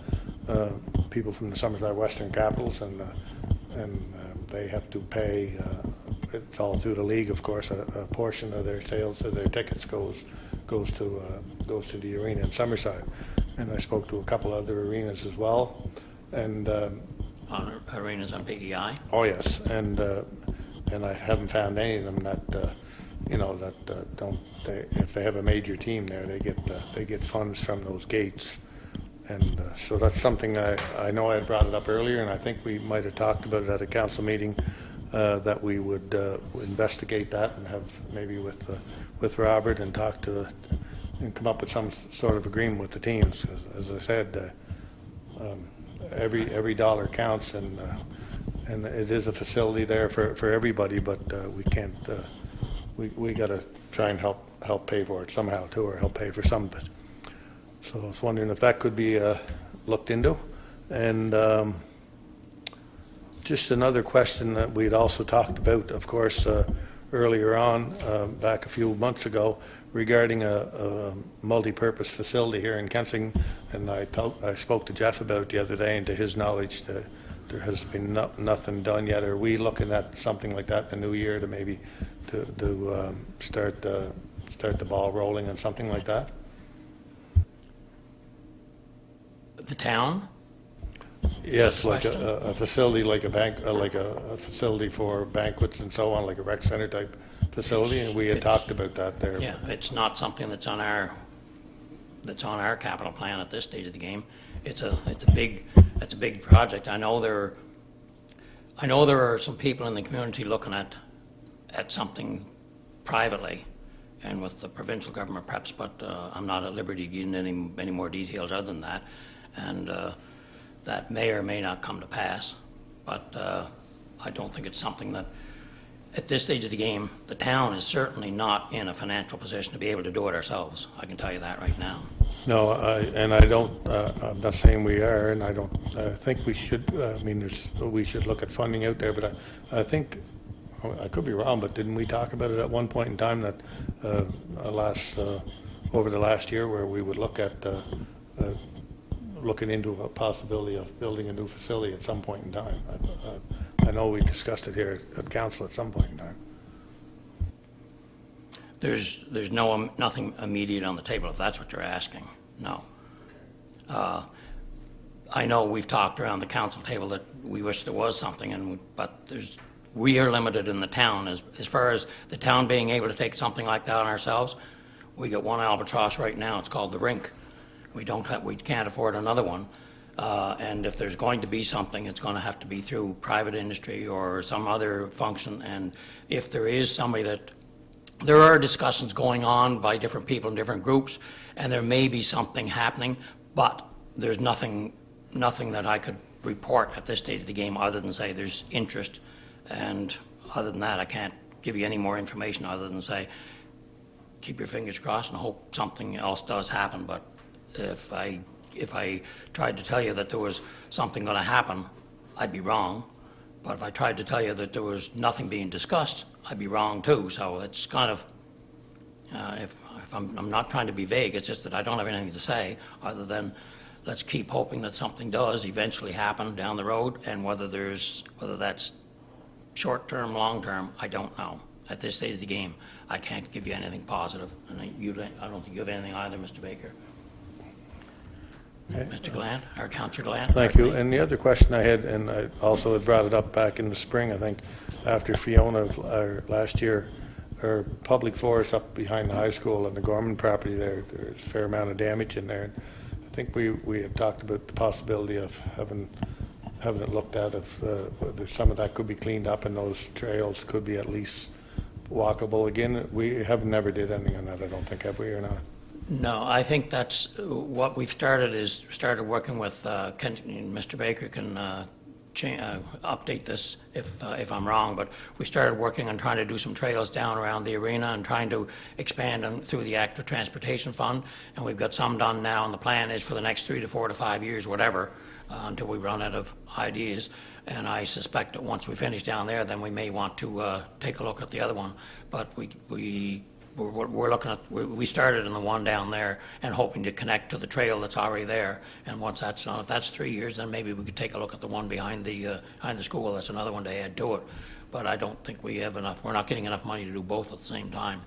people from the Summerside Western Capitals, and they have to pay, it's all through the league, of course, a portion of their sales of their tickets goes to the arena in Summerside. And I spoke to a couple other arenas as well, and On arenas on PEI? oh yes, and I haven't found any of them that if they have a major team there, they get funds from those gates. And so that's something I know I had brought it up earlier, and I think we might have talked about it at a council meeting, that we would investigate that and have maybe with Robert and talk to and come up with some sort of agreement with the teams. As I said, every dollar counts, and it is a facility there for everybody, but we can't. We got to try and help pay for it somehow too, or help pay for some of it. So I was wondering if that could be looked into. And just another question that we'd also talked about, of course, earlier on, back a few months ago, regarding a multi-purpose facility here in Kensington. And I spoke to Jeff about it the other day, and to his knowledge, there has been nothing done yet. Are we looking at something like that in the new year to maybe to start the ball rolling on something like that? The town? Yes, like Question? a facility, like a facility for banquets and so on, like a rec center type facility, and we had talked about that there. Yeah, it's not something that's on our capital plan at this stage of the game. It's a big project. I know there are some people in the community looking at something privately and with the provincial government perhaps, but I'm not at liberty to get into any more details other than that. And that may or may not come to pass, but I don't think it's something that, at this stage of the game, the town is certainly not in a financial position to be able to do it ourselves. I can tell you that right now. No, I'm not saying we are, and I think we should, we should look at funding out there, but I think, I could be wrong, but didn't we talk about it at one point in time that over the last year, where we would look at looking into a possibility of building a new facility at some point in time? I know we discussed it here at council at some point in time. There's nothing immediate on the table, if that's what you're asking. No. I know we've talked around the council table that we wish there was something, but we are limited in the town as far as the town being able to take something like that on ourselves. We got one albatross right now. It's called the rink. We can't afford another one. And if there's going to be something, it's going to have to be through private industry or some other function. And if there is somebody there are discussions going on by different people in different groups, and there may be something happening, but there's nothing that I could report at this stage of the game other than say there's interest. And other than that, I can't give you any more information other than say, keep your fingers crossed and hope something else does happen. But if I tried to tell you that there was something going to happen, I'd be wrong. But if I tried to tell you that there was nothing being discussed, I'd be wrong too. So it's kind of, if I'm not trying to be vague, it's just that I don't have anything to say other than let's keep hoping that something does eventually happen down the road, and whether that's short-term, long-term, I don't know. At this stage of the game, I can't give you anything positive, and I don't think you have anything either, Mr. Baker. Okay. Mr. Glant, or Councillor Glant. Thank you. And the other question I had, and I also had brought it up back in the spring, I think, after Fiona last year, our public forest up behind the high school and the Gorman property there's a fair amount of damage in there. I think we had talked about the possibility of having it looked at, if whether some of that could be cleaned up and those trails could be at least walkable again. We have never did anything on that, I don't think, have we, or not? No, I think that's what we've started working with, Mr. Baker can update this if I'm wrong, but we started working on trying to do some trails down around the arena and trying to expand them through the active transportation fund, and we've got some done now, and the plan is for the next 3 to 4 to 5 years, whatever, until we run out of ideas. And I suspect that once we finish down there, then we may want to take a look at the other one. But we're looking at, we started in the one down there and hoping to connect to the trail that's already there. And once that's done, if that's 3 years, then maybe we could take a look at the one behind the school. That's another one to add to it. But I don't think we have enough, we're not getting enough money to do both at the same time.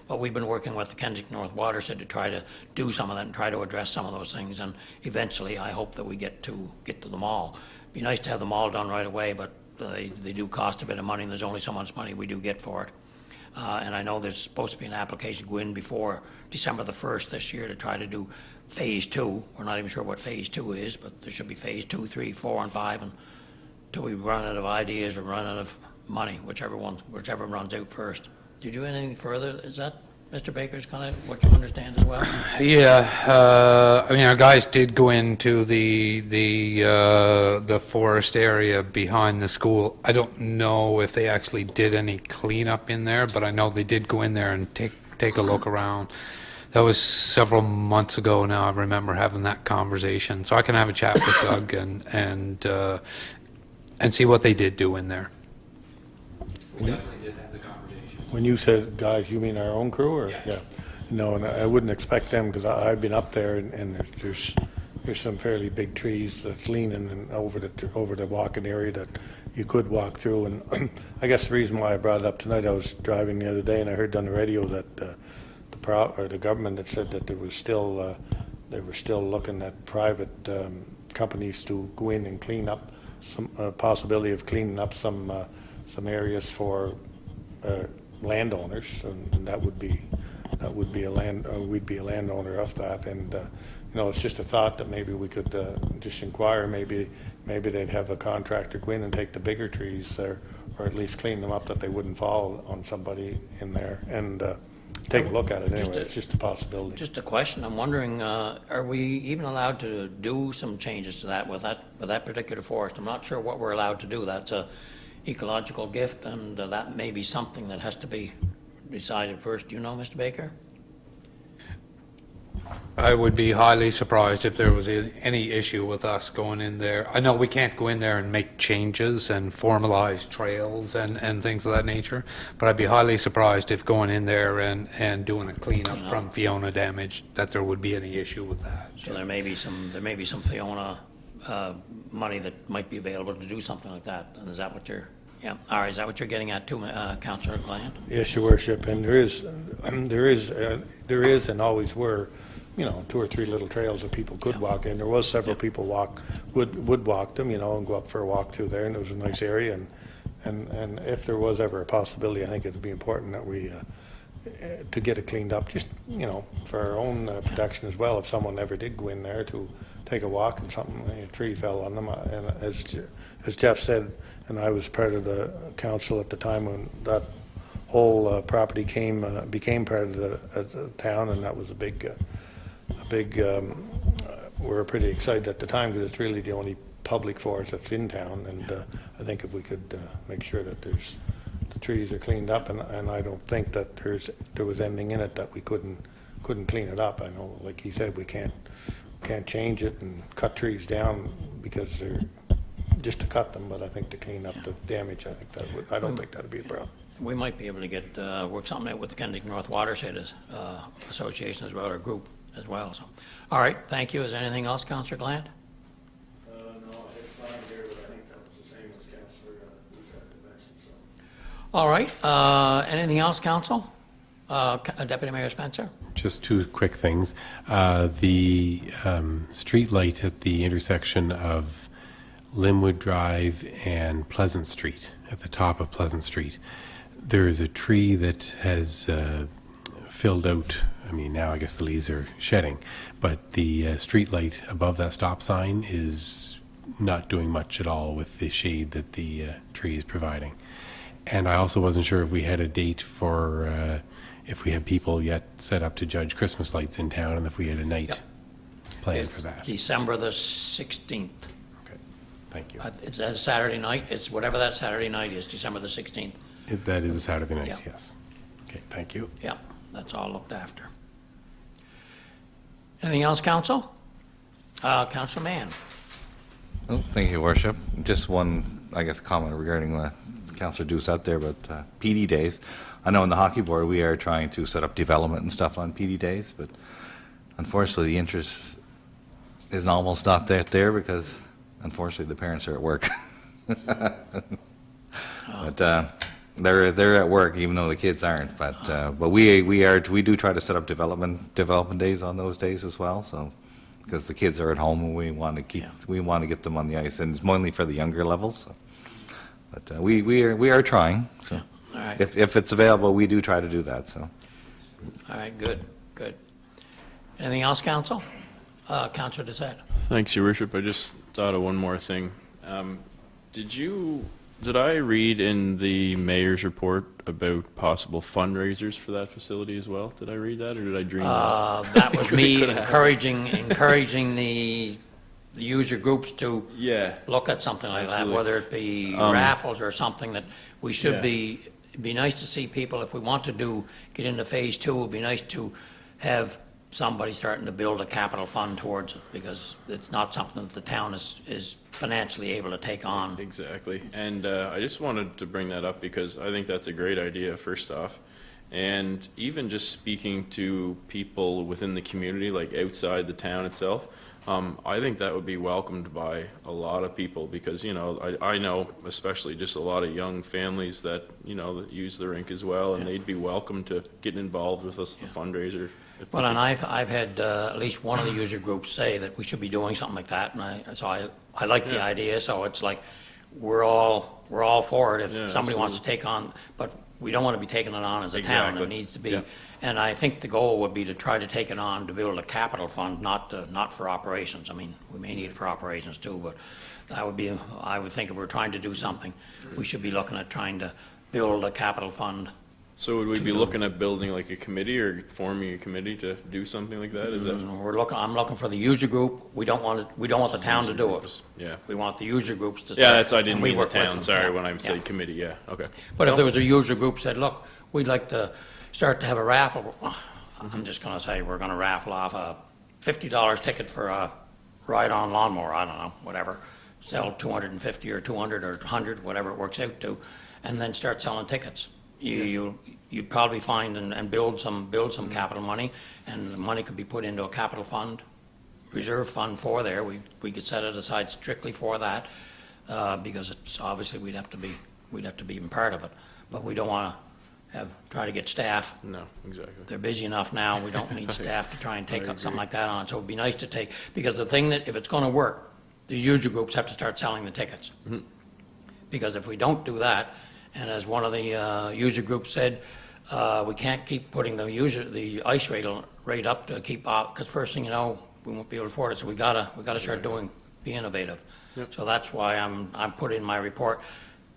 But we've been working with the Kensington North Watershed to try to do some of that and try to address some of those things. And eventually, I hope that we get to them all. It'd be nice to have them all done right away, but they do cost a bit of money, and there's only so much money we do get for it. And I know there's supposed to be an application go in before December the 1st this year to try to do Phase 2. We're not even sure what Phase 2 is, but there should be Phase 2, 3, 4, and 5 until we run out of ideas or run out of money, whichever runs out first. Did you do anything further? Is that Mr. Baker's kind of what you understand as well? Yeah, I mean, our guys did go into the forest area behind the school. I don't know if they actually did any cleanup in there, but I know they did go in there and take a look around. That was several months ago now. I remember having that conversation, so I can have a chat with Doug and see what they did do in there. We definitely did have the conversation. When you said guys, you mean our own crew, or? Yeah. No, and I wouldn't expect them, because I've been up there, and there's some fairly big trees that's leaning and over the walking area that you could walk through. And I guess the reason why I brought it up tonight, I was driving the other day and I heard on the radio that the government had said that they were still looking at private companies to go in and clean up some possibility of cleaning up some areas for landowners, and that would be we'd be a landowner of that. And it's just a thought that maybe we could just inquire. Maybe they'd have a contractor go in and take the bigger trees there, or at least clean them up that they wouldn't fall on somebody in there, and take a look at it anyway. It's just a possibility. Just a question. I'm wondering, are we even allowed to do some changes to that with that particular forest? I'm not sure what we're allowed to do. That's a ecological gift, and that may be something that has to be decided first. Do you know, Mr. Baker? I would be highly surprised if there was any issue with us going in there. I know we can't go in there and make changes and formalize trails and things of that nature, but I'd be highly surprised if going in there and doing a cleanup from Fiona damage, that there would be any issue with that. So there may be some Fiona money that might be available to do something like that. And is that what you're? Yeah. All right. Is that what you're getting at too, Councillor Glant? Yes, Your Worship. And there is, and always were, 2 or 3 little trails that people could walk in. There was several people would walk them, and go up for a walk through there, and it was a nice area. And if there was ever a possibility, I think it would be important that we to get it cleaned up, just for our own protection as well. If someone ever did go in there to take a walk and a tree fell on them, and as Jeff said, and I was part of the council at the time when that whole property became part of the town, and that was a big. We were pretty excited at the time, because it's really the only public forest that's in town, and I think if we could make sure that the trees are cleaned up, and I don't think that there was anything in it that we couldn't clean it up. I know, like he said, we can't change it and cut trees down because they're just to cut them, but I think to clean up the damage, I don't think that'd be a problem. We might be able to get work something out with the Kensington North Watershed Association as well, or group as well. So, all right, thank you. Is there anything else, Councillor Glant? No, it's not here, but I think that was the same as Councillor mentioned. All right. Anything else, Council? Deputy Mayor Spencer? Just 2 quick things. The street light at the intersection of Linwood Drive and Pleasant Street, at the top of Pleasant Street, there is a tree that has filled out. I mean, now I guess the leaves are shedding, but the street light above that stop sign is not doing much at all with the shade that the tree is providing. And I also wasn't sure if we had a date for if we have people yet set up to judge Christmas lights in town, and if we had a night Yep. planned for that. December the 16th. Okay, thank you. It's a Saturday night. It's whatever that Saturday night is, December the 16th. That is a Saturday night, Yeah. yes. Okay, thank you. Yeah, that's all looked after. Anything else, Council? Councilor Mann? Oh, thank you, Your Worship. Just one, I guess, comment regarding what Councillor Deuce out there, but PD days. I know in the hockey board, we are trying to set up development and stuff on PD days, but unfortunately, the interest is almost not there because unfortunately, the parents are at work. But they're at work even though the kids aren't. But we do try to set up development days on those days as well. So because the kids are at home and we want to get them on the ice, and it's mainly for the younger levels. So. But we are trying. So All right. if it's available, we do try to do that. So All right, good. Anything else, Council? Councilor Doucette? Thanks, Your Worship. I just thought of one more thing. Did I read in the mayor's report about possible fundraisers for that facility as well? Did I read that, or did I dream that? That was me Could have encouraging the user groups to Yeah. look at something like that, Absolutely. whether it be raffles or something that we should Yeah. it'd be nice to see people, if we want to get into phase two, it'd be nice to have somebody starting to build a capital fund towards it, because it's not something that the town is financially able to take on. Exactly. And I just wanted to bring that up because I think that's a great idea, first off. And even just speaking to people within the community, like outside the town itself, I think that would be welcomed by a lot of people because, I know especially just a lot of young families that, that use the rink as well, and they'd be welcome to getting involved with us, a fundraiser. Well, and I've had at least one of the user groups say that we should be doing something like that, and I like the idea, so it's like, we're all for it if somebody wants to take on, but we don't want to be taking it on as a town. Exactly. It needs to be, Yeah. and I think the goal would be to try to take it on to build a capital fund, not for operations. I mean, we may need it for operations too, but I would think if we're trying to do something, we should be looking at trying to build a capital fund. So would we be looking at building like a committee or forming a committee to do something like that? Is that? I'm looking for the user group. We don't want the town to do it. Yeah. We want the user groups to. Yeah, start, I and didn't we mean the work with town, them. sorry, Yeah, when I yeah. said committee, yeah, okay. But if there was a user group said, look, we'd like to start to have a raffle, I'm just going to say, we're going to raffle off a $50 ticket for a ride-on lawnmower, I don't know, whatever. Sell 250 or 200 or 100, whatever it works out to, and then start selling tickets. You'd probably find and build some capital money, and the money could be put into a capital fund, reserve fund for there. We could set it aside strictly for that, because it's obviously we'd have to be in part of it. But we don't want to try to get staff. No, exactly. They're busy enough now. We don't need staff to try and take something like that on. So it'd be nice to take, because the thing that, if it's going to work, the user groups have to start selling the tickets. Because if we don't do that, and as one of the user groups said, we can't keep putting the ice rate up to keep up, because first thing you know, we won't be able to afford it. So we gotta start be innovative. So that's why I'm put in my report.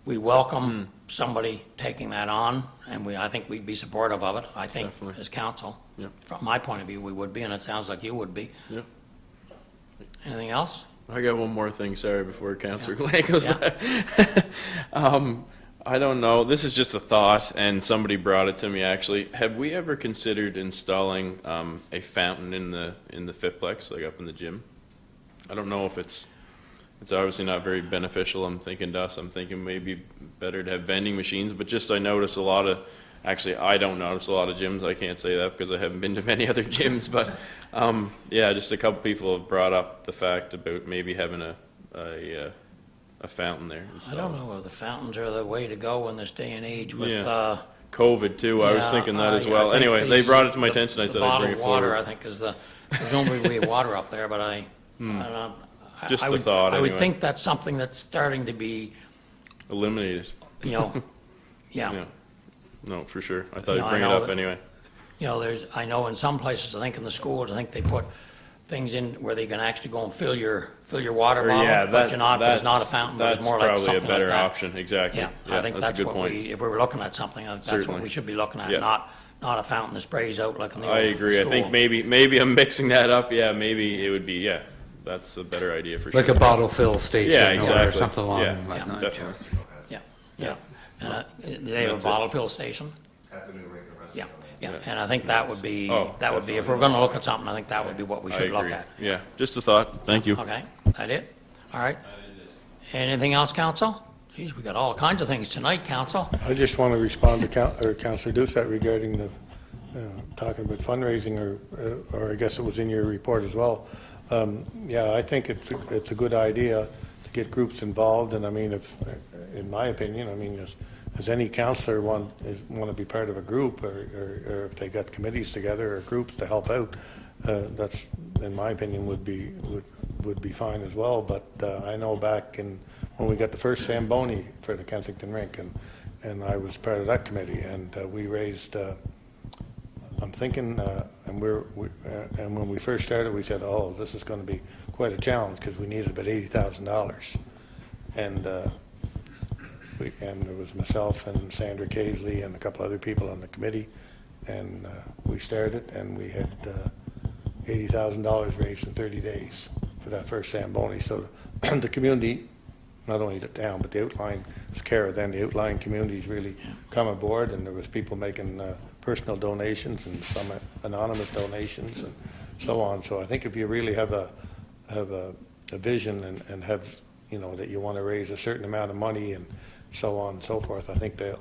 We welcome somebody taking that on, and I think we'd be supportive of it. I think Definitely. as council, Yeah. from my point of view, we would be, and it sounds like you would be. Yeah. Anything else? I got one more thing, sorry, before Councillor Glenn goes Yeah. back. I don't know, this is just a thought, and somebody brought it to me actually. Have we ever considered installing a fountain in the Fitplex, like up in the gym? I don't know if it's obviously not very beneficial, I'm thinking to us. I'm thinking maybe better to have vending machines, but just I notice a lot of, actually I don't notice a lot of gyms, I can't say that because I haven't been to many other gyms, but yeah, just a couple people have brought up the fact about maybe having a fountain there I installed. don't know if the fountains are the way to go in this day and age with, Yeah. COVID too, I was yeah, thinking that as I well. think Anyway, they brought it to my attention, I the said I'd bring it bottled water, forward. I think, is there's only way water up there, but I don't know. Just I a would- thought, I would anyway. think that's something that's starting to be, Eliminated, yeah. yeah. No, for sure. I thought You you'd know, I bring it know up that- anyway. I know in some places, I think in the schools, I think they put things in where they can actually go and fill your water Or, bottle, yeah, but it's not a fountain, but it's more like That's something probably a better like that. option, exactly. Yeah, I think that's that's a good what point. if we were looking at something, I think that's what Certainly. we should be looking at, Yeah. not a fountain that sprays out like in the I old agree. I think school. maybe I'm mixing that up. Yeah, maybe it would be, yeah, that's a better idea for sure. Like a bottle fill station Yeah, or exactly. something along Yeah, that line. definitely. Yeah. And do they have a That's it. bottle fill station? At the new regular restaurant. Yeah, and I think that would be, Oh, if we're gonna look at something, I think that would be what we I should look agree. at. Yeah, just a thought. Thank you. Okay, that it? All right. Anything else, council? Geez, we got all kinds of things tonight, council. I just want to respond to Councillor Doucette regarding the, talking about fundraising, or I guess it was in your report as well. Yeah, I think it's a good idea to get groups involved, and I mean, in my opinion, I mean, does any councillor want to be part of a group, or if they got committees together or groups to help out, that's, in my opinion, would be fine as well. But I know back when we got the first Zamboni for the Kensington rink, and I was part of that committee, and we raised, I'm thinking, and when we first started, we said, oh, this is going to be quite a challenge, because we needed about $80,000, and there was myself and Sandra Casely and a couple other people on the committee, and we started, and we had $80,000 raised in 30 days for that first Zamboni. So the community, not only the town, but the outlying, it was Cara then, the outlying communities really come aboard, and there was people making personal donations and some anonymous donations and so on. So I think if you really have a vision and have, that you want to raise a certain amount of money and so on and so forth, I think the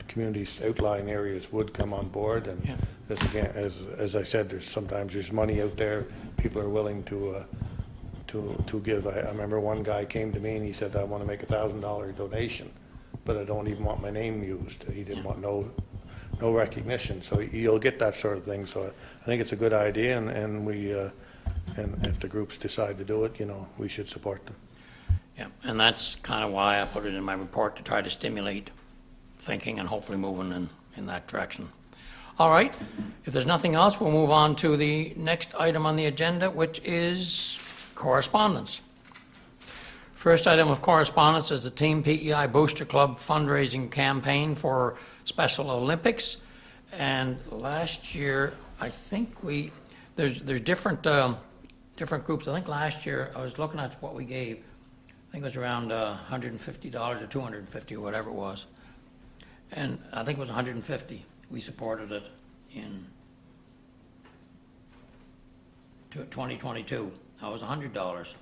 communities outlying areas would come on board. And as I said, sometimes there's money out there people are willing to give. I remember one guy came to me and he said, I want to make $1,000 donation, but I don't even want my name used. He didn't want no recognition. So you'll get that sort of thing. So I think it's a good idea, and we and if the groups decide to do it, we should support them. Yeah, and that's kind of why I put it in my report, to try to stimulate thinking and hopefully moving in that direction. All right, if there's nothing else, we'll move on to the next item on the agenda, which is correspondence. First item of correspondence is the Team PEI Booster Club fundraising campaign for Special Olympics. And last year, I think there's different groups. I think last year, I was looking at what we gave. I think it was around $150 or $250 or whatever it was. And I think it was $150. We supported it in 2022. That was $100.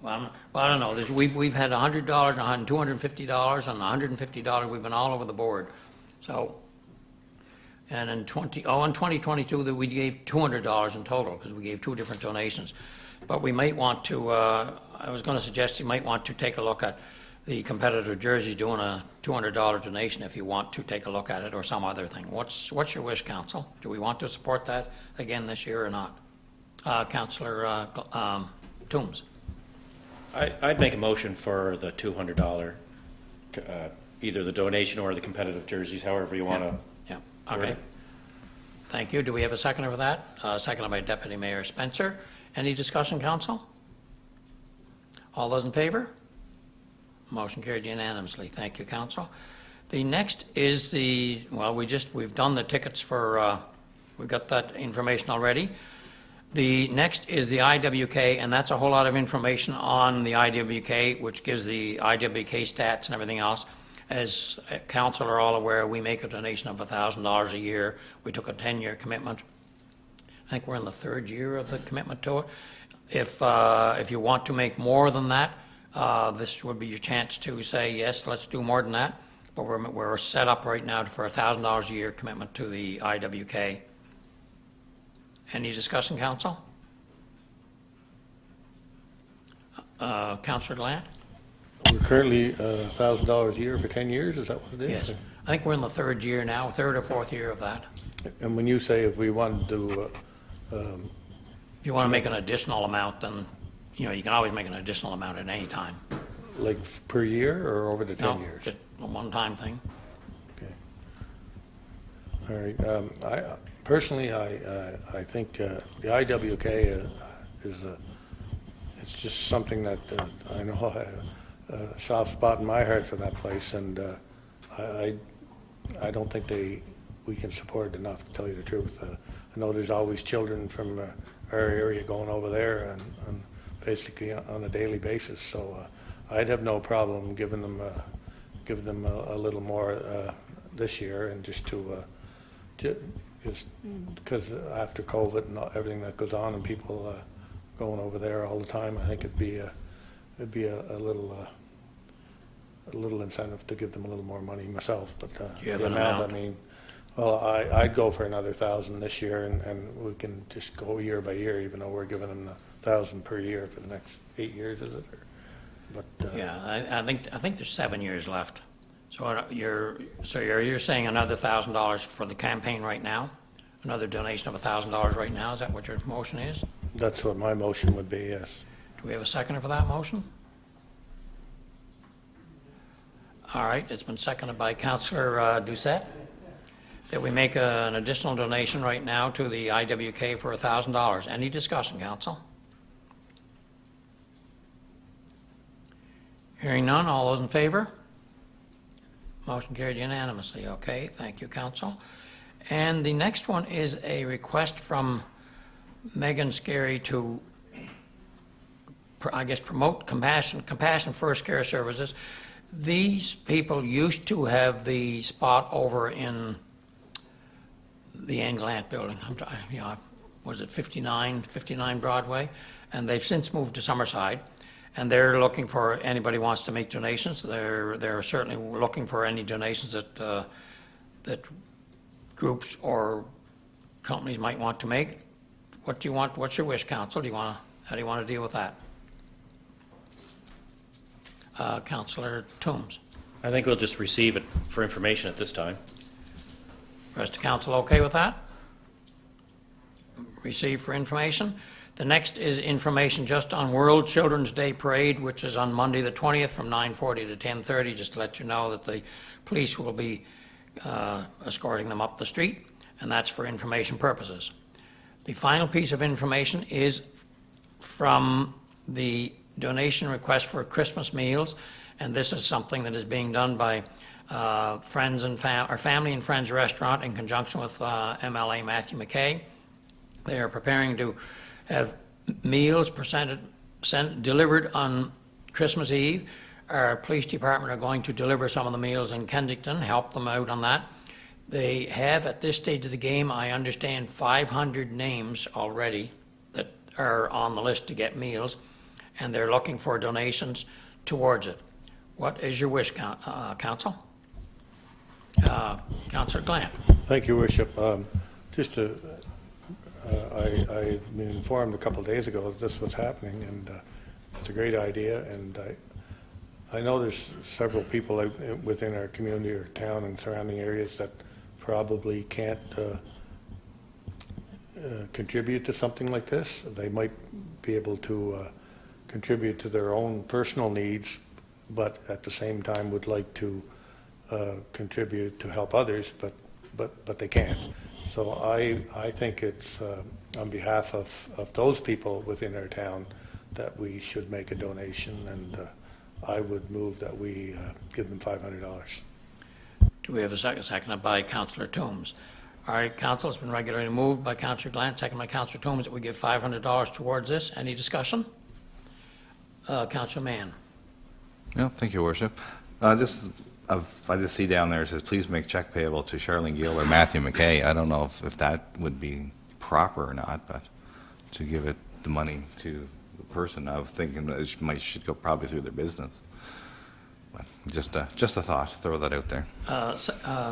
Well, I don't know. We've had $100 and $250 and $150. We've been all over the board. So, and in 2022 that we gave $200 in total, because we gave two different donations. But we might want to, I was going to suggest you might want to take a look at the competitor jerseys doing a $200 donation if you want to take a look at it, or some other thing. What's your wish, council? Do we want to support that again this year or not? Councillor Toombs. I'd make a motion for the $200, either the donation or the competitive jerseys, however you want to. Yeah, okay. Thank you. Do we have a seconder for that? Seconded by Deputy Mayor Spencer. Any discussion, council? All those in favor? Motion carried unanimously. Thank you, council. The next is we've done the tickets for, we've got that information already. The next is the IWK, and that's a whole lot of information on the IWK, which gives the IWK stats and everything else. As council are all aware, we make a donation of $1,000 a year. We took a 10-year commitment. I think we're in the third year of the commitment to it. If you want to make more than that, this would be your chance to say, yes, let's do more than that. But we're set up right now for $1,000 a year commitment to the IWK. Any discussion, council? Councillor Glant? We're currently $1,000 a year for 10 years, is that what it is? Yes. I think we're in the third year now, third or fourth year of that. And when you say if we wanted to, If you want to make an additional amount, then, you can always make an additional amount at any time. like per year or over the 10 No, years? just a one-time thing. Okay. All right. Personally, I think the IWK it's just something that I know I have a soft spot in my heart for that place, and I don't think we can support it enough, to tell you the truth. I know there's always children from our area going over there and basically on a daily basis, so I'd have no problem giving them a little more this year, and just because after COVID and everything that goes on and people going over there all the time, I think it'd be a little incentive to give them a little more money myself. But you have the an amount, amount? I mean, well, I'd go for another 1,000 this year, and we can just go year by year, even though we're giving them 1,000 per year for the next 8 years, is it? But Yeah, I think there's 7 years left. So you're saying another $1,000 for the campaign right now? Another donation of $1,000 right now? Is that what your motion is? that's what my motion would be, yes. Do we have a seconder for that motion? All right, it's been seconded by Councillor Doucette, that we make an additional donation right now to the IWK for $1,000. Any discussion, council? Hearing none, all those in favor? Motion carried unanimously. Okay, thank you, council. And the next one is a request from Megan Scarry to, I guess, promote Compassion First Care Services. These people used to have the spot over in the Anglant building. Was it 59 Broadway? And they've since moved to Summerside. And they're looking for, anybody wants to make donations. They're certainly looking for any donations that groups or companies might want to make. What do you want? What's your wish, council? How do you want to deal with that? Councillor Toombs. I think we'll just receive it for information at this time. Rest of council okay with that? Receive for information. The next is information just on World Children's Day Parade, which is on Monday the 20th from 9:40 to 10:30, just to let you know that the police will be escorting them up the street, and that's for information purposes. The final piece of information is from the donation request for Christmas meals, and this is something that is being done by Friends and Family and Friends Restaurant in conjunction with MLA Matthew McKay. They are preparing to have meals delivered on Christmas Eve. Our police department are going to deliver some of the meals in Kensington, help them out on that. They have, at this stage of the game, I understand 500 names already that are on the list to get meals, and they're looking for donations towards it. What is your wish, council? Councillor Glant. Thank you, Worship. I've been informed a couple of days ago that this was happening, and it's a great idea. And I know there's several people within our community or town and surrounding areas that probably can't contribute to something like this. They might be able to contribute to their own personal needs, but at the same time would like to contribute to help others, but they can't. So I think it's on behalf of those people within our town that we should make a donation, and I would move that we give them $500. Do we have a second? Seconded by Councillor Toombs. All right, council, it's been regularly moved by Councillor Glant, seconded by Councillor Toombs, that we give $500 towards this. Any discussion? Councillor Mann. No, thank you, Worship. I just see down there, it says, please make check payable to Charlene Gill or Matthew McKay. I don't know if that would be proper or not, but to give it the money to the person, I was thinking that it should go probably through their business. But just a thought, throw that out there.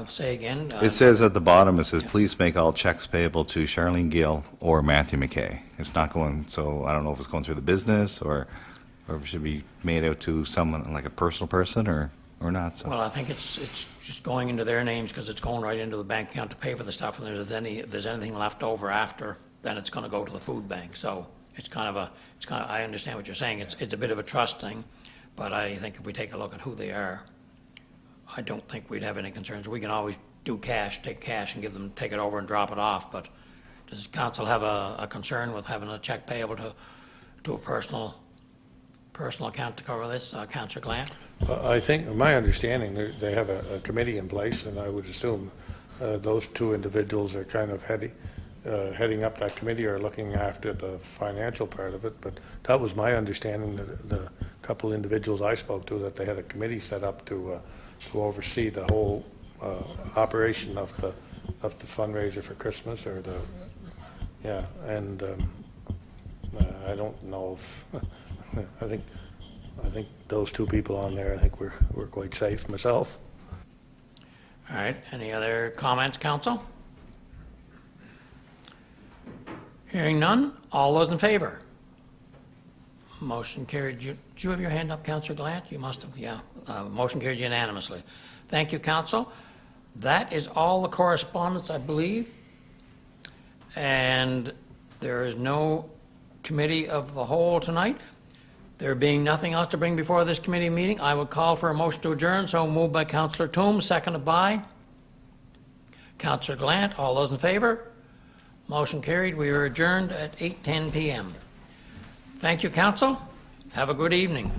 Say again. It says at the bottom, it says, please make all checks payable to Charlene Gill or Matthew McKay. It's not going, so I don't know if it's going through the business or if it should be made out to someone, like a personal person, or not. So. Well, I think it's just going into their names because it's going right into the bank account to pay for the stuff, and if there's anything left over after, then it's going to go to the food bank. So it's kind of I understand what you're saying. It's a bit of a trust thing, but I think if we take a look at who they are, I don't think we'd have any concerns. We can always do cash, take cash and take it over and drop it off, but does council have a concern with having a check payable to a personal account to cover this? Councillor Glant? I think, my understanding, they have a committee in place, and I would assume those two individuals are kind of heading up that committee or looking after the financial part of it, but that was my understanding, the couple individuals I spoke to, that they had a committee set up to oversee the whole operation of the fundraiser for Christmas, or and I don't know if, I think those two people on there, I think we're quite safe myself. All right, any other comments, council? Hearing none, all those in favor? Motion carried. Did you have your hand up, Councillor Glant? You must have, yeah. Motion carried unanimously. Thank you, council. That is all the correspondence, I believe. And there is no committee of the whole tonight. There being nothing else to bring before this committee meeting, I would call for a motion to adjourn. So moved by Councillor Toombs, seconded by Councillor Glant. All those in favor? Motion carried. We are adjourned at 8:10 p.m. Thank you, council. Have a good evening.